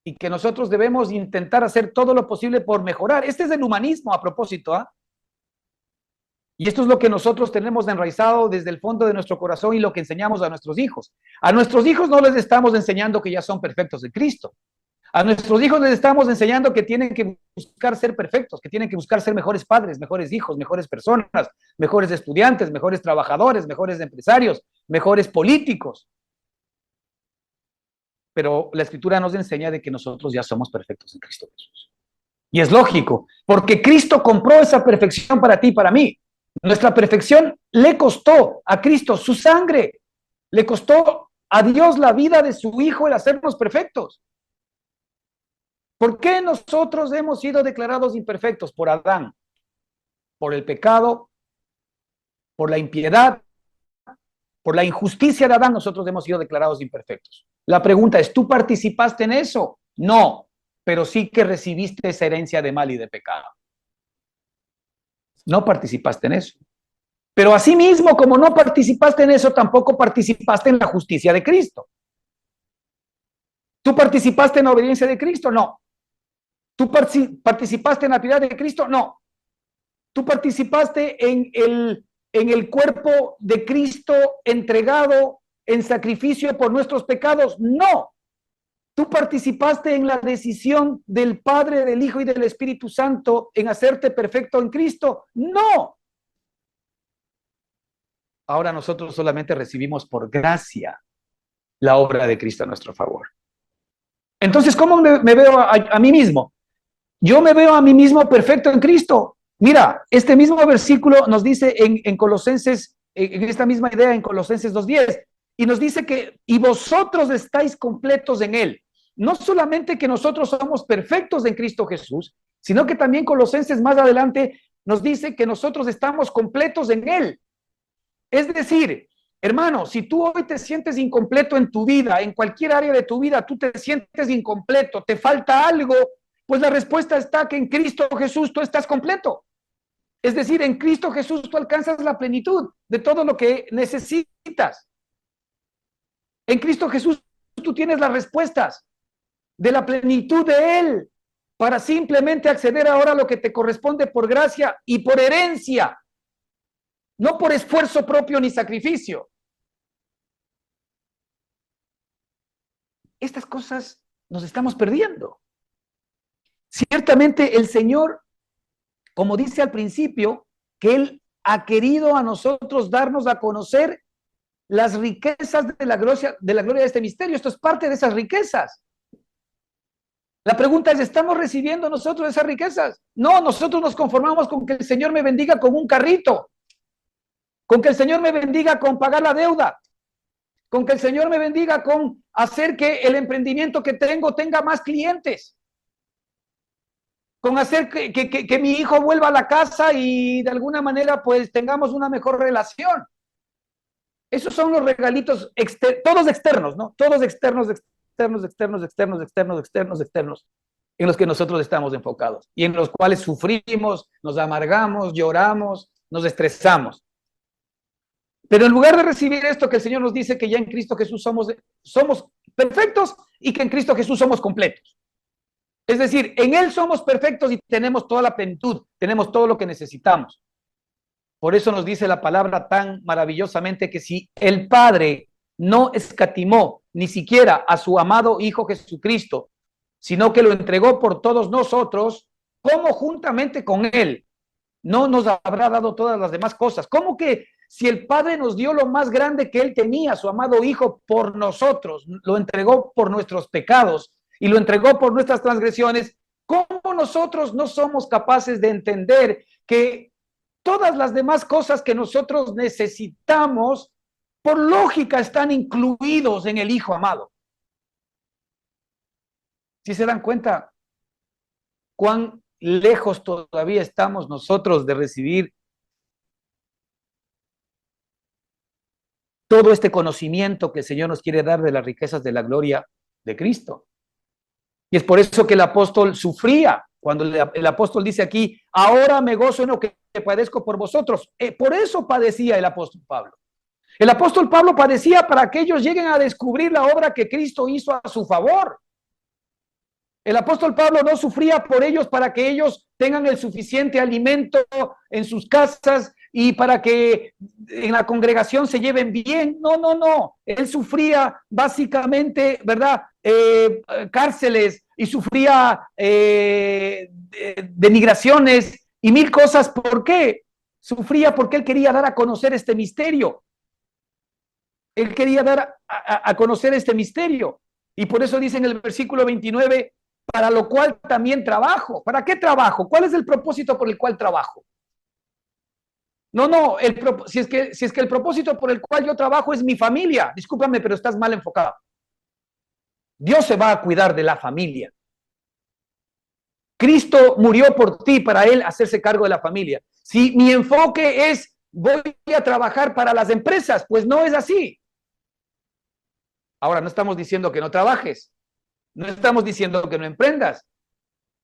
y que nosotros debemos intentar hacer todo lo posible por mejorar. Este es el humanismo a propósito, ¿ah? Y esto es lo que nosotros tenemos enraizado desde el fondo de nuestro corazón y lo que enseñamos a nuestros hijos. A nuestros hijos no les estamos enseñando que ya son perfectos en Cristo. A nuestros hijos les estamos enseñando que tienen que buscar ser perfectos, que tienen que buscar ser mejores padres, mejores hijos, mejores personas, mejores estudiantes, mejores trabajadores, mejores empresarios, mejores políticos. Pero la Escritura nos enseña de que nosotros ya somos perfectos en Cristo Jesús. Y es lógico, porque Cristo compró esa perfección para ti y para mí. Nuestra perfección le costó a Cristo su sangre, le costó a Dios la vida de su Hijo el hacernos perfectos. ¿Por qué nosotros hemos sido declarados imperfectos? Por Adán, por el pecado, por la impiedad, por la injusticia de Adán, nosotros hemos sido declarados imperfectos. La pregunta es, ¿tú participaste en eso? No. pero sí que recibiste esa herencia de mal y de pecado. No participaste en eso. Pero asimismo, como no participaste en eso, tampoco participaste en la justicia de Cristo. ¿Tú participaste en la obediencia de Cristo? No. ¿Tú participaste en la piedad de Cristo? No. ¿Tú participaste en el cuerpo de Cristo entregado en sacrificio por nuestros pecados? No. ¿Tú participaste en la decisión del Padre, del Hijo y del Espíritu Santo en hacerte perfecto en Cristo? No. Ahora nosotros solamente recibimos por gracia la obra de Cristo a nuestro favor. Entonces, ¿cómo me veo a mí mismo? Yo me veo a mí mismo perfecto en Cristo. Mira, este mismo versículo nos dice en Colosenses, en esta misma idea en Colosenses 2:10, y nos dice que, y vosotros estáis completos en Él. No solamente que nosotros somos perfectos en Cristo Jesús, sino que también Colosenses más adelante nos dice que nosotros estamos completos en Él. Es decir, hermano, si tú hoy te sientes incompleto en tu vida, en cualquier área de tu vida, tú te sientes incompleto, te falta algo, pues la respuesta está que en Cristo Jesús tú estás completo. Es decir, en Cristo Jesús tú alcanzas la plenitud de todo lo que necesitas. En Cristo Jesús tú tienes las respuestas de la plenitud de Él para simplemente acceder ahora a lo que te corresponde por gracia y por herencia, no por esfuerzo propio ni sacrificio. Estas cosas nos estamos perdiendo. Ciertamente el Señor, como dice al principio, que Él ha querido a nosotros darnos a conocer las riquezas de la gloria de este misterio. Esto es parte de esas riquezas. La pregunta es, ¿estamos recibiendo nosotros esas riquezas? No, nosotros nos conformamos con que el Señor me bendiga con un carrito, con que el Señor me bendiga con pagar la deuda, con que el Señor me bendiga con hacer que el emprendimiento que tenga más clientes, con hacer que mi hijo vuelva a la casa y de alguna manera pues tengamos una mejor relación. Esos son los regalitos todos externos, ¿no? Todos externos, en los que nosotros estamos enfocados y en los cuales sufrimos, nos amargamos, lloramos, nos estresamos. Pero en lugar de recibir esto que el Señor nos dice que ya en Cristo Jesús somos perfectos y que en Cristo Jesús somos completos. Es decir, en Él somos perfectos y tenemos toda la plenitud, tenemos todo lo que necesitamos. Por eso nos dice la palabra tan maravillosamente que si el Padre no escatimó ni siquiera a su amado Hijo Jesucristo, sino que lo entregó por todos nosotros, ¿cómo juntamente con Él no nos habrá dado todas las demás cosas? ¿Cómo que si el Padre nos dio lo más grande que Él tenía, su amado Hijo, por nosotros, lo entregó por nuestros pecados y lo entregó por nuestras transgresiones, ¿cómo nosotros no somos capaces de entender que todas las demás cosas que nosotros necesitamos, por lógica, están incluidos en el Hijo amado? ¿Sí se dan cuenta cuán lejos todavía estamos nosotros de recibir todo este conocimiento que el Señor nos quiere dar de las riquezas de la gloria de Cristo? Y es por eso que el apóstol sufría, cuando el apóstol dice aquí, ahora me gozo en lo que padezco por vosotros. Por eso padecía el apóstol Pablo. El apóstol Pablo padecía para que ellos lleguen a descubrir la obra que Cristo hizo a su favor. El apóstol Pablo no sufría por ellos para que ellos tengan el suficiente alimento en sus casas y para que en la congregación se lleven bien. No, no, no. Él sufría básicamente, ¿verdad? Cárceles y sufría denigraciones y mil cosas. ¿Por qué? Sufría porque él quería dar a conocer este misterio. Él quería dar a conocer este misterio. Y por eso dice en el versículo 29, para lo cual también trabajo. ¿Para qué trabajo? ¿Cuál es el propósito por el cual trabajo? No, no, si es que el propósito por el cual yo trabajo es mi familia, discúlpame, pero estás mal enfocado. Dios se va a cuidar de la familia. Cristo murió por ti para Él hacerse cargo de la familia. Si mi enfoque es voy a trabajar para las empresas, pues no es así. Ahora, no estamos diciendo que no trabajes, no estamos diciendo que no emprendas,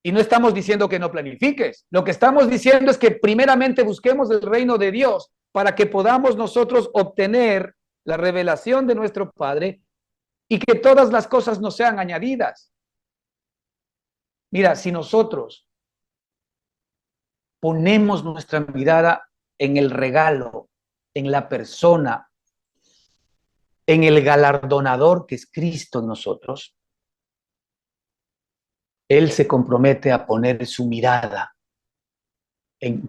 Y no estamos diciendo que no planifiques. Lo que estamos diciendo es que primeramente busquemos el reino de Dios para que podamos nosotros obtener la revelación de nuestro Padre y que todas las cosas nos sean añadidas. Mira, si nosotros ponemos nuestra mirada en el regalo, en la persona, en el galardonador que es Cristo en nosotros, Él se compromete a poner su mirada en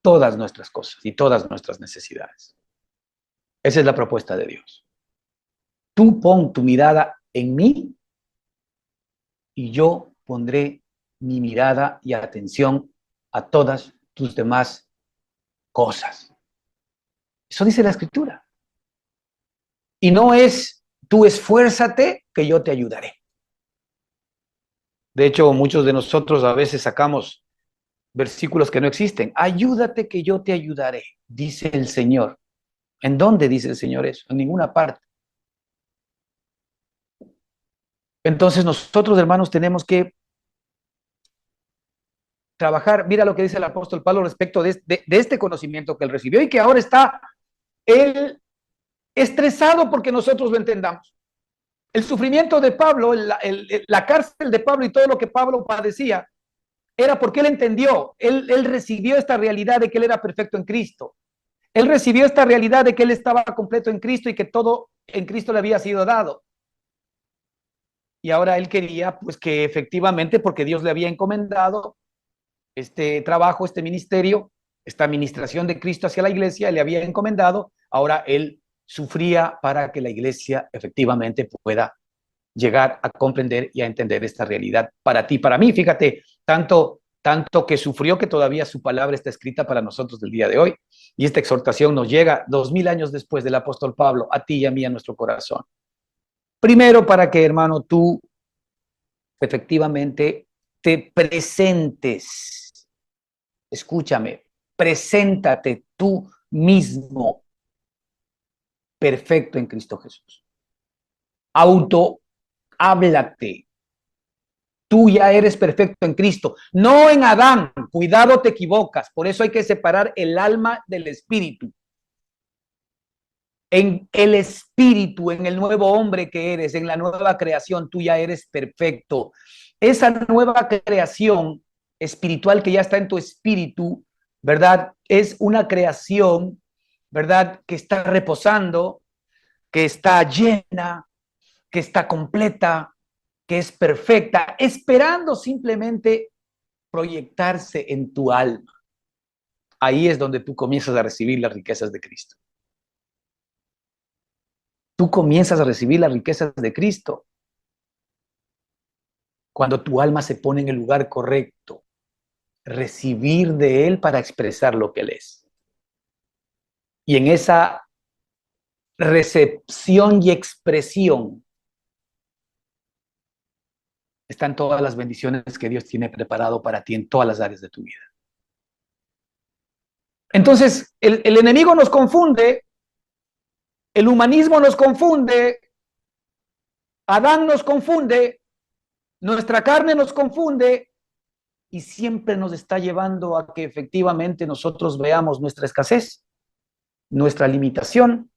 todas nuestras cosas y todas nuestras necesidades. Esa es la propuesta de Dios. Tú pon tu mirada en mí y yo pondré mi mirada y atención a todas tus demás cosas. Eso dice la Escritura. Y no es tú esfuérzate que yo te ayudaré. De hecho, muchos de nosotros a veces sacamos versículos que no existen. Ayúdate que yo te ayudaré, dice el Señor. ¿En dónde dice el Señor eso? En ninguna parte. Entonces nosotros, hermanos, tenemos que trabajar. Mira lo que dice el apóstol Pablo respecto de este conocimiento que él recibió y que ahora está él estresado porque nosotros lo entendamos. El sufrimiento de Pablo, la cárcel de Pablo y todo lo que Pablo padecía, era porque él entendió, él recibió esta realidad de que él era perfecto en Cristo. Él recibió esta realidad de que él estaba completo en Cristo y que todo en Cristo le había sido dado. Y ahora él quería, pues, que efectivamente, porque Dios le había encomendado este trabajo, este ministerio, esta administración de Cristo hacia la iglesia, le había encomendado, ahora él sufría para que la iglesia efectivamente pueda llegar a comprender y a entender esta realidad para ti, para mí. Fíjate, tanto que sufrió que todavía su palabra está escrita para nosotros del día de hoy. Y esta exhortación nos llega 2000 años después del apóstol Pablo, a ti y a mí, a nuestro corazón. Primero, para que, hermano, tú efectivamente te presentes. Escúchame, preséntate tú mismo perfecto en Cristo Jesús. Háblate. Tú ya eres perfecto en Cristo, no en Adán. Cuidado, te equivocas. Por eso hay que separar el alma del espíritu. En el espíritu, en el nuevo hombre que eres, en la nueva creación, tú ya eres perfecto. Esa nueva creación espiritual que ya está en tu espíritu, ¿verdad? Es una creación, ¿verdad? Que está reposando, que está llena, que está completa, que es perfecta, esperando simplemente proyectarse en tu alma. Ahí es donde tú comienzas a recibir las riquezas de Cristo. Tú comienzas a recibir las riquezas de Cristo cuando tu alma se pone en el lugar correcto. Recibir de Él para expresar lo que Él es. Y en esa recepción y expresión están todas las bendiciones que Dios tiene preparado para ti en todas las áreas de tu vida. Entonces, el enemigo nos confunde, el humanismo nos confunde, Adán nos confunde, nuestra carne nos confunde y siempre nos está llevando a que efectivamente nosotros veamos nuestra escasez, nuestra limitación,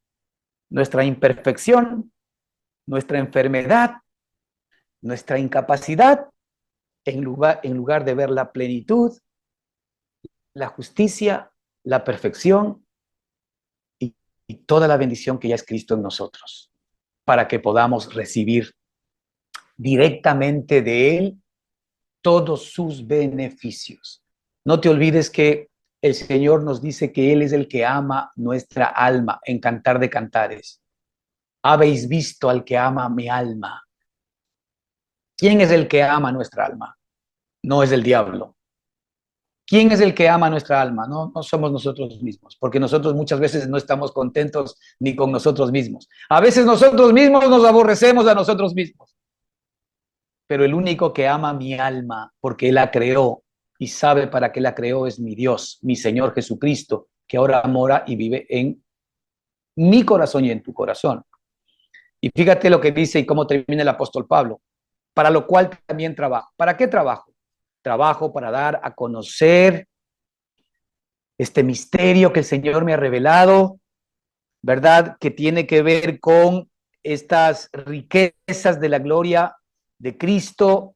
nuestra imperfección, nuestra enfermedad, nuestra incapacidad, en lugar de ver la plenitud, la justicia, la perfección y toda la bendición que ya es Cristo en nosotros, para que podamos recibir directamente de Él todos sus beneficios. No te olvides que el Señor nos dice que Él es el que ama nuestra alma en Cantar de Cantares. Habéis visto al que ama mi alma. ¿Quién es el que ama nuestra alma? No es el diablo. ¿Quién es el que ama nuestra alma? No somos nosotros mismos, porque nosotros muchas veces no estamos contentos ni con nosotros mismos. A veces nosotros mismos nos aborrecemos a nosotros mismos. Pero el único que ama mi alma, porque Él la creó y sabe para qué la creó, es mi Dios, mi Señor Jesucristo, que ahora mora y vive en mi corazón y en tu corazón. Y fíjate lo que dice y cómo termina el apóstol Pablo. Para lo cual también trabajo. ¿Para qué trabajo? trabajo para dar a conocer este misterio que el Señor me ha revelado, ¿verdad? Que tiene que ver con estas riquezas de la gloria de Cristo,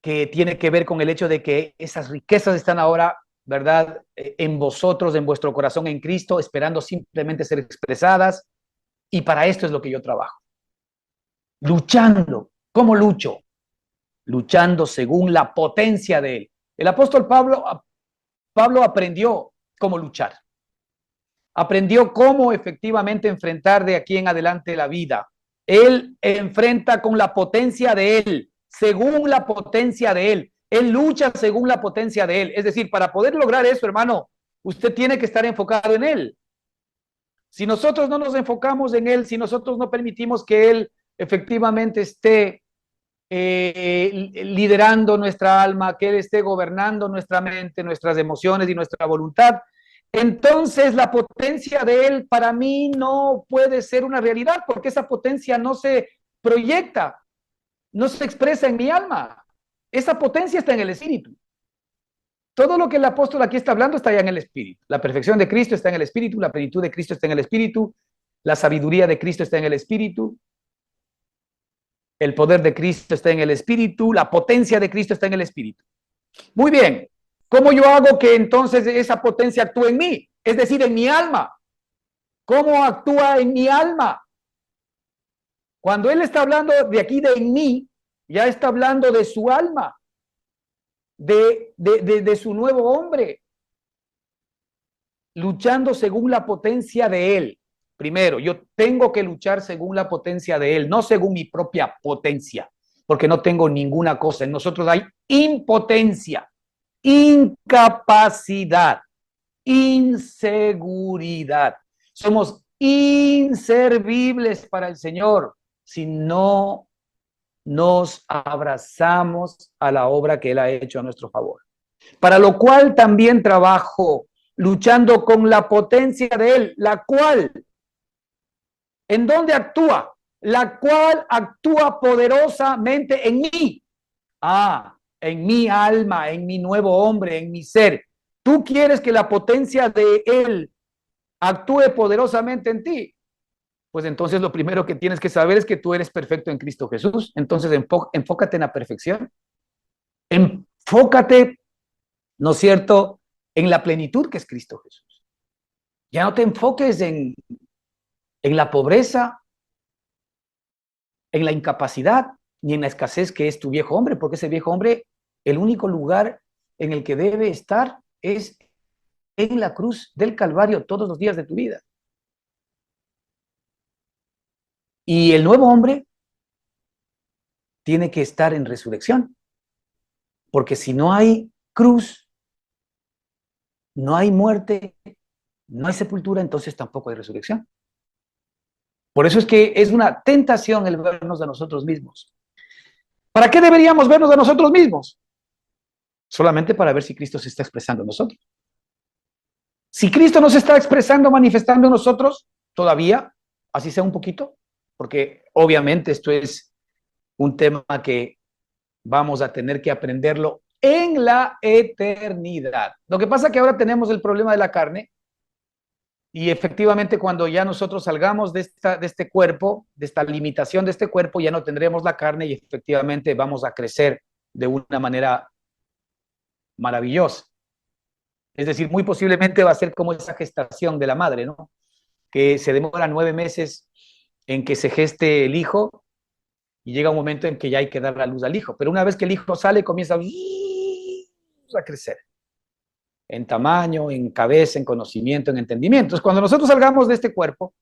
que tiene que ver con el hecho de que esas riquezas están ahora, ¿verdad? En vosotros, en vuestro corazón en Cristo, esperando simplemente ser expresadas. Y para esto es lo que yo trabajo. Luchando. ¿Cómo lucho? Luchando según la potencia de Él. El apóstol Pablo aprendió cómo luchar. Aprendió cómo efectivamente enfrentar de aquí en adelante la vida. Él enfrenta con la potencia de Él, según la potencia de Él. Él lucha según la potencia de Él. Es decir, para poder lograr eso, hermano, usted tiene que estar enfocado en Él. Si nosotros no nos enfocamos en Él, si nosotros no permitimos que Él efectivamente esté liderando nuestra alma, que Él esté gobernando nuestra mente, nuestras emociones y nuestra voluntad, entonces la potencia de Él para mí no puede ser una realidad, porque esa potencia no se proyecta, no se expresa en mi alma. Esa potencia está en el Espíritu. Todo lo que el apóstol aquí está hablando está ya en el Espíritu. La perfección de Cristo está en el Espíritu, la plenitud de Cristo está en el Espíritu, la sabiduría de Cristo está en el Espíritu, el poder de Cristo está en el Espíritu, la potencia de Cristo está en el Espíritu. Muy bien, ¿cómo yo hago que entonces esa potencia actúe en mí? Es decir, en mi alma. ¿Cómo actúa en mi alma? Cuando él está hablando de aquí de en mí, ya está hablando de su alma, de su nuevo hombre, luchando según la potencia de él. Primero, yo tengo que luchar según la potencia de él, no según mi propia potencia, porque no tengo ninguna cosa. En nosotros hay impotencia, incapacidad, inseguridad. Somos inservibles para el Señor si no nos abrazamos a la obra que Él ha hecho a nuestro favor. Para lo cual también trabajo luchando con la potencia de Él, la cual, ¿en dónde actúa? La cual actúa poderosamente en mí. En mi alma, en mi nuevo hombre, en mi ser. Tú quieres que la potencia de Él actúe poderosamente en ti. Pues entonces lo primero que tienes que saber es que tú eres perfecto en Cristo Jesús. Entonces enfócate en la perfección. Enfócate, ¿no es cierto?, en la plenitud que es Cristo Jesús. Ya no te enfoques en la pobreza, en la incapacidad, ni en la escasez que es tu viejo hombre, porque ese viejo hombre, el único lugar en el que debe estar es en la cruz del Calvario todos los días de tu vida. Y el nuevo hombre tiene que estar en resurrección, porque si no hay cruz, no hay muerte, no hay sepultura, entonces tampoco hay resurrección. Por eso es que es una tentación el vernos a nosotros mismos. ¿Para qué deberíamos vernos a nosotros mismos? Solamente para ver si Cristo se está expresando en nosotros. Si Cristo no se está expresando, manifestando en nosotros, todavía, así sea un poquito, porque obviamente esto es un tema que vamos a tener que aprenderlo en la eternidad. Lo que pasa es que ahora tenemos el problema de la carne y efectivamente cuando ya nosotros salgamos de este cuerpo, de esta limitación de este cuerpo, ya no tendremos la carne y efectivamente vamos a crecer de una manera maravillosa. Es decir, muy posiblemente va a ser como esa gestación de la madre, ¿no? Que se demora 9 meses en que se geste el hijo y llega un momento en que ya hay que dar la luz al hijo. Pero una vez que el hijo sale, comienza a crecer en tamaño, en cabeza, en conocimiento, en entendimiento. Entonces, cuando nosotros salgamos de este cuerpo,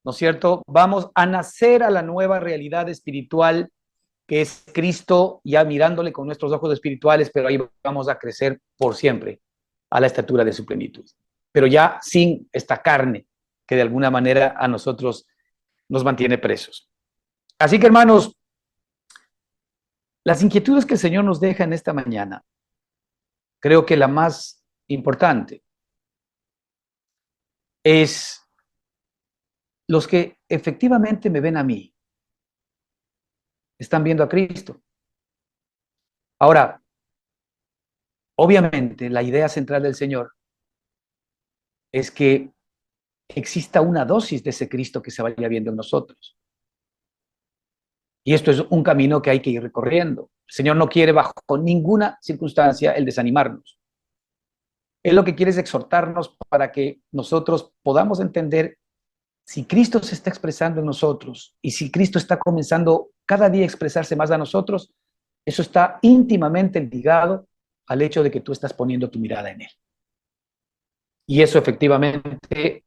¿no es cierto?, vamos a nacer a la nueva realidad espiritual que es Cristo, ya mirándole con nuestros ojos espirituales, pero ahí vamos a crecer por siempre a la estatura de su plenitud. Pero ya sin esta carne que de alguna manera a nosotros nos mantiene presos. Así que, hermanos, las inquietudes que el Señor nos deja en esta mañana, creo que la más importante es los que efectivamente me ven a mí, están viendo a Cristo. Ahora, obviamente, la idea central del Señor es que exista una dosis de ese Cristo que se vaya viendo en nosotros. Y esto es un camino que hay que ir recorriendo. El Señor no quiere bajo ninguna circunstancia el desanimarnos. Él lo que quiere es exhortarnos para que nosotros podamos entender si Cristo se está expresando en nosotros y si Cristo está comenzando cada día a expresarse más a nosotros, eso está íntimamente ligado al hecho de que tú estás poniendo tu mirada en Él. Y eso efectivamente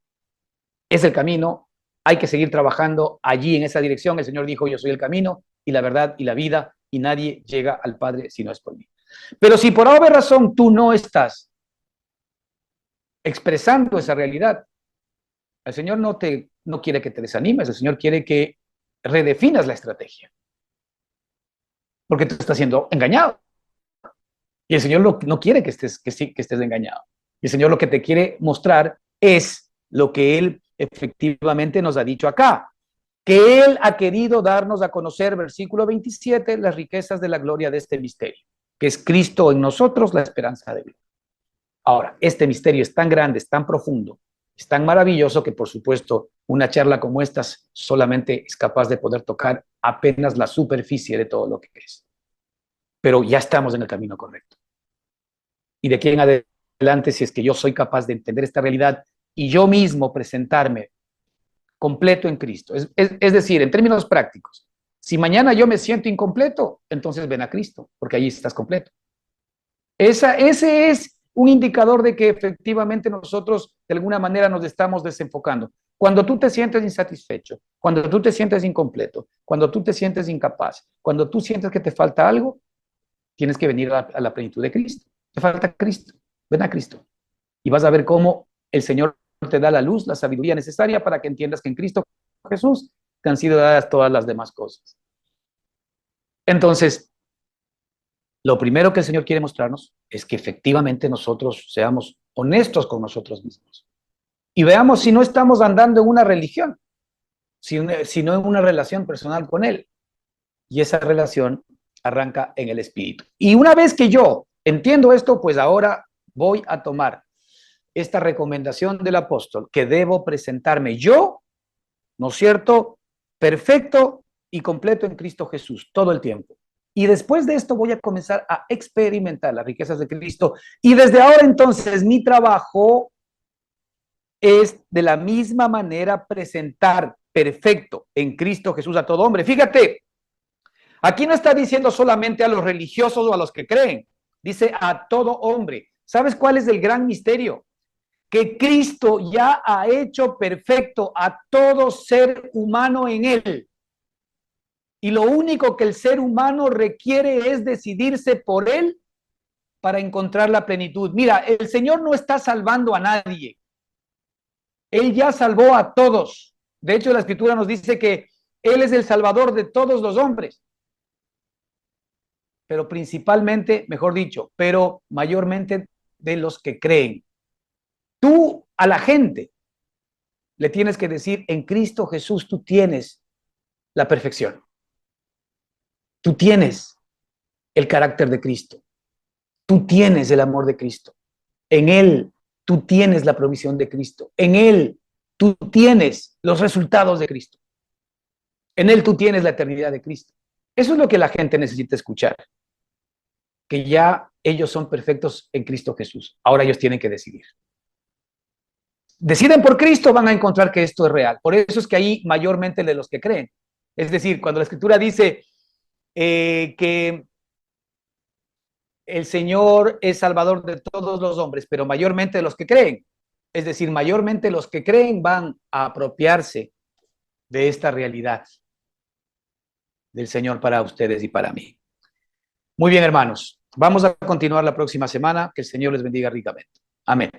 es el camino. Hay que seguir trabajando allí en esa dirección. El Señor dijo, yo soy el camino y la verdad y la vida, y nadie llega al Padre si no es por mí. Pero si por alguna razón tú no estás expresando esa realidad, el Señor no quiere que te desanimes, el Señor quiere que redefinas la estrategia, porque te está siendo engañado. Y el Señor no quiere que estés engañado. Y el Señor lo que te quiere mostrar es lo que Él efectivamente nos ha dicho acá, que Él ha querido darnos a conocer, versículo 27, las riquezas de la gloria de este misterio, que es Cristo en nosotros, la esperanza de vida. Ahora, este misterio es tan grande, es tan profundo, es tan maravilloso que, por supuesto, una charla como esta solamente es capaz de poder tocar apenas la superficie de todo lo que es. Pero ya estamos en el camino correcto. Y de aquí en adelante, si es que yo soy capaz de entender esta realidad y yo mismo presentarme completo en Cristo, es decir, en términos prácticos, si mañana yo me siento incompleto, entonces ven a Cristo, porque allí estás completo. Ese es un indicador de que efectivamente nosotros de alguna manera nos estamos desenfocando. Cuando tú te sientes insatisfecho, cuando tú te sientes incompleto, cuando tú te sientes incapaz, cuando tú sientes que te falta algo, tienes que venir a la plenitud de Cristo. Te falta Cristo, ven a Cristo. Y vas a ver cómo el Señor te da la luz, la sabiduría necesaria para que entiendas que en Cristo Jesús te han sido dadas todas las demás cosas. Entonces, lo primero que el Señor quiere mostrarnos es que efectivamente nosotros seamos honestos con nosotros mismos y veamos si no estamos andando en una religión, sino en una relación personal con Él. Y esa relación arranca en el Espíritu. Y una vez que yo entiendo esto, pues ahora voy a tomar esta recomendación del apóstol, que debo presentarme yo, ¿no es cierto?, perfecto y completo en Cristo Jesús todo el tiempo. Y después de esto voy a comenzar a experimentar las riquezas de Cristo. Y desde ahora entonces mi trabajo es de la misma manera presentar perfecto en Cristo Jesús a todo hombre. Fíjate, aquí no está diciendo solamente a los religiosos o a los que creen, dice a todo hombre. ¿Sabes cuál es el gran misterio? Que Cristo ya ha hecho perfecto a todo ser humano en él. Y lo único que el ser humano requiere es decidirse por él para encontrar la plenitud. Mira, el Señor no está salvando a nadie. Él ya salvó a todos. De hecho, la Escritura nos dice que Él es el Salvador de todos los hombres. Pero principalmente, mejor dicho, pero mayormente de los que creen. Tú a la gente le tienes que decir, en Cristo Jesús tú tienes la perfección. Tú tienes el carácter de Cristo. Tú tienes el amor de Cristo. En Él tú tienes la provisión de Cristo. En Él tú tienes los resultados de Cristo. En Él tú tienes la eternidad de Cristo. Eso es lo que la gente necesita escuchar. Que ya ellos son perfectos en Cristo Jesús. Ahora ellos tienen que decidir. Deciden por Cristo, van a encontrar que esto es real. Por eso es que ahí mayormente de los que creen. Es decir, cuando la Escritura dice que el Señor es salvador de todos los hombres, pero mayormente de los que creen. Es decir, mayormente los que creen van a apropiarse de esta realidad del Señor para ustedes y para mí. Muy bien, hermanos. Vamos a continuar la próxima semana. Que el Señor les bendiga ricamente. Amén.